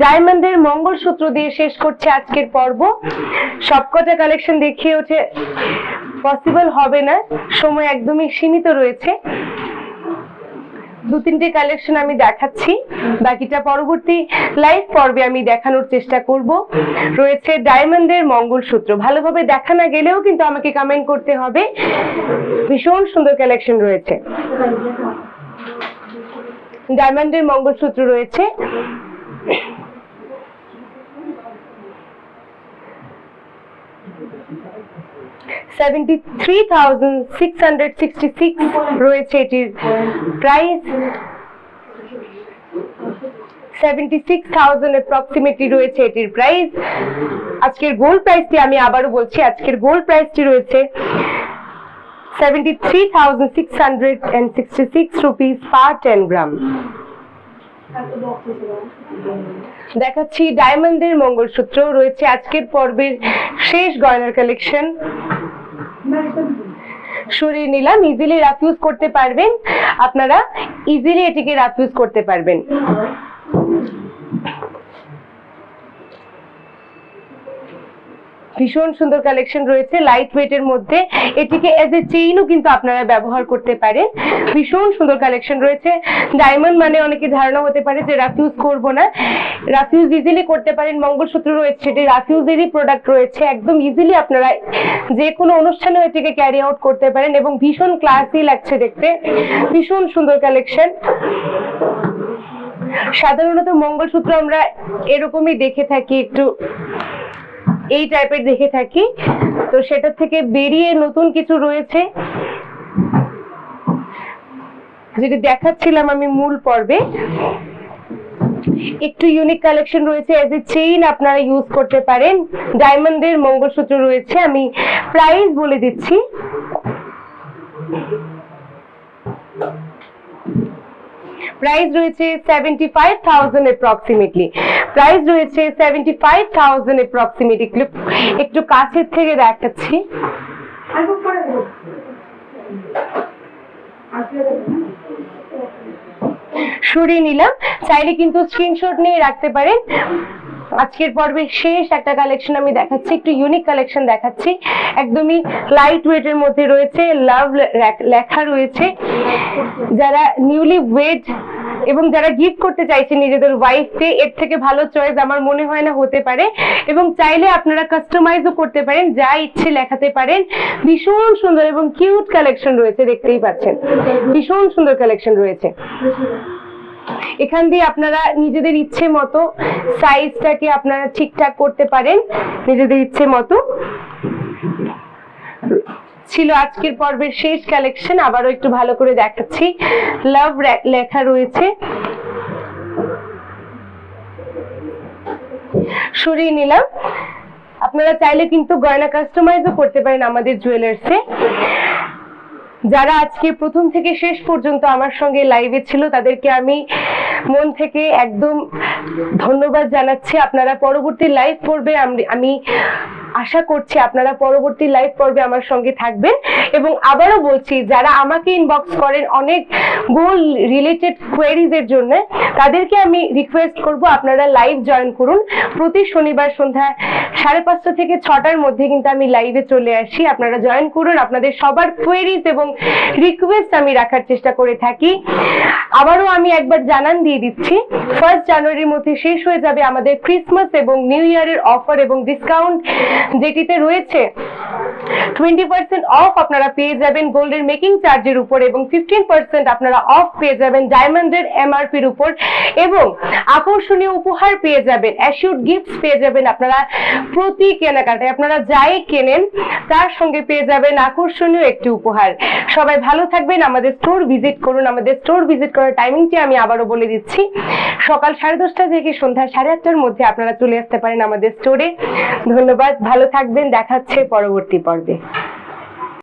ডায়মন্ডের মঙ্গলসূত্র দিয়ে শেষ করছে আজকের পর্ব। সবকটা কালেকশন দেখিয়ে ওঠে পসিবল হবে না, সময় একদমই সীমিত রয়েছে। দু তিনটে কালেকশন আমি দেখাচ্ছি, বাকিটা পরবর্তী লাইভ পর্বে আমি দেখানোর চেষ্টা করব। রয়েছে ডায়মন্ডের মঙ্গলসূত্র, ভালোভাবে দেখা না গেলেও কিন্তু আমাকে কমেন্ট করতে হবে। ভীষণ সুন্দর কালেকশন রয়েছে। ডায়মন্ডের মঙ্গলসূত্র রয়েছে, $73,666 রয়েছে এটির প্রাইস। 76,000 অ্যাপ্রক্সিমেটলি রয়েছে এটির প্রাইস। আজকের গোল্ড প্রাইসটি আমি আবারও বলছি, আজকের গোল্ড প্রাইসটি রয়েছে 73,666 রুপিস পার 10 গ্রাম। দেখাচ্ছি ডায়মন্ডের মঙ্গলসূত্র রয়েছে আজকের পর্বের শেষ গয়নার কালেকশন। সরিয়ে নিলাম, ইজিলি রাফ ইউজ করতে পারবেন আপনারা, ইজিলি এটিকে রাফ ইউজ করতে পারবেন। ভীষণ সুন্দর কালেকশন রয়েছে লাইট ওয়েটের মধ্যে। এটিকে এজ এ চেইনও কিন্তু আপনারা ব্যবহার করতে পারেন। ভীষণ সুন্দর কালেকশন রয়েছে। ডায়মন্ড মানে অনেকে ধারণা হতে পারে যে রাফ ইউজ করবো না, রাফ ইউজ ইজিলি করতে পারেন। মঙ্গলসূত্র রয়েছে, সেটি রাফ ইউজেরই প্রোডাক্ট রয়েছে, একদম ইজিলি আপনারা যে কোনো অনুষ্ঠানে এটিকে ক্যারি আউট করতে পারেন এবং ভীষণ ক্লাসি লাগছে দেখতে। ভীষণ সুন্দর কালেকশন। সাধারণত মঙ্গলসূত্র আমরা এরকমই দেখে থাকি, একটু এই টাইপের দেখে থাকি, তো সেটা থেকে বেরিয়ে নতুন কিছু রয়েছে যেটা দেখাচ্ছিলাম আমি মূল পর্বে। একটু ইউনিক কালেকশন রয়েছে, এজ এ চেইন আপনারা ইউজ করতে পারেন। ডায়মন্ডের মঙ্গলসূত্র রয়েছে, আমি প্রাইস বলে দিচ্ছি। প্রাইস রয়েছে 75,000 অ্যাপ্রক্সিমেটলি। প্রাইস রয়েছে 75,000 অ্যাপ্রক্সিমেটলি। একটু কাছের থেকে দেখাচ্ছি। সরিয়ে নিলাম, চাইলে কিন্তু স্ক্রিনশট নিয়ে রাখতে পারেন। আজকের পর্বের শেষ একটা কালেকশন আমি দেখাচ্ছি, একটু ইউনিক কালেকশন দেখাচ্ছি। একদমই লাইট ওয়েটের মধ্যে রয়েছে, লাভ লেখা রয়েছে। যারা নিউলি ওয়েড এবং যারা গিফট করতে চাইছেন নিজেদের ওয়াইফকে, এর থেকে ভালো চয়েস আমার মনে হয় না হতে পারে। এবং চাইলে আপনারা কাস্টমাইজও করতে পারেন, যা ইচ্ছে লেখাতে পারেন। ভীষণ সুন্দর এবং কিউট কালেকশন রয়েছে, দেখতেই পাচ্ছেন ভীষণ সুন্দর কালেকশন রয়েছে। এখান দিয়ে আপনারা নিজেদের ইচ্ছে মতো সাইজটাকে আপনারা ঠিকঠাক করতে পারেন নিজেদের ইচ্ছে মতো। ছিল আজকের পর্বের শেষ কালেকশন, আবারও একটু ভালো করে দেখাচ্ছি। লাভ লেখা রয়েছে, সরিয়ে নিলাম। আপনারা চাইলে কিন্তু গয়না কাস্টমাইজও করতে পারেন আমাদের জুয়েলার্সে। যারা আজকে প্রথম থেকে শেষ পর্যন্ত আমার সঙ্গে লাইভে ছিল তাদেরকে আমি মন থেকে একদম ধন্যবাদ জানাচ্ছি। আপনারা পরবর্তী লাইভ পর্বে আমি আশা করছি আপনারা পরবর্তী লাইভ পর্বে আমার সঙ্গে থাকবেন। এবং আবারও বলছি, যারা আমাকে ইনবক্স করেন অনেক গোল্ড রিলেটেড কোয়েরিজ এর জন্য, তাদেরকে আমি রিকোয়েস্ট করব আপনারা লাইভ জয়েন করুন। প্রতি শনিবার সন্ধ্যা 5:30 থেকে 6টার মধ্যে কিন্তু আমি লাইভে চলে আসি। আপনারা জয়েন করুন, আপনাদের সবার কোয়েরিজ এবং রিকোয়েস্ট আমি রাখার চেষ্টা করে থাকি। আবারও আমি একবার জানান দিয়ে দিচ্ছি, 1 জানুয়ারির মধ্যে শেষ হয়ে যাবে আমাদের ক্রিসমাস এবং নিউ ইয়ারের অফার এবং ডিসকাউন্ট, যেটিতে রয়েছে 20% অফ আপনারা পেয়ে যাবেন গোল্ডের মেকিং চার্জের উপর এবং 15% আপনারা অফ পেয়ে যাবেন ডায়মন্ডের এমআরপির উপর এবং আকর্ষণীয় উপহার পেয়ে যাবেন, অ্যাসিউড গিফটস পেয়ে যাবেন। আপনারা প্রতি কেনাকাটায় আপনারা যাই কেনেন তার সঙ্গে পেয়ে যাবেন আকর্ষণীয় একটি উপহার। সবাই ভালো থাকবেন, আমাদের স্টোর ভিজিট করুন। আমাদের স্টোর ভিজিট করার টাইমিংটি আমি আবারও বলে দিচ্ছি, সকাল 10:30 থেকে সন্ধ্যা 8:30-র মধ্যে আপনারা চলে আসতে পারেন আমাদের স্টোরে। ধন্যবাদ, ভালো থাকবেন, দেখা হচ্ছে পরবর্তী পর্বে।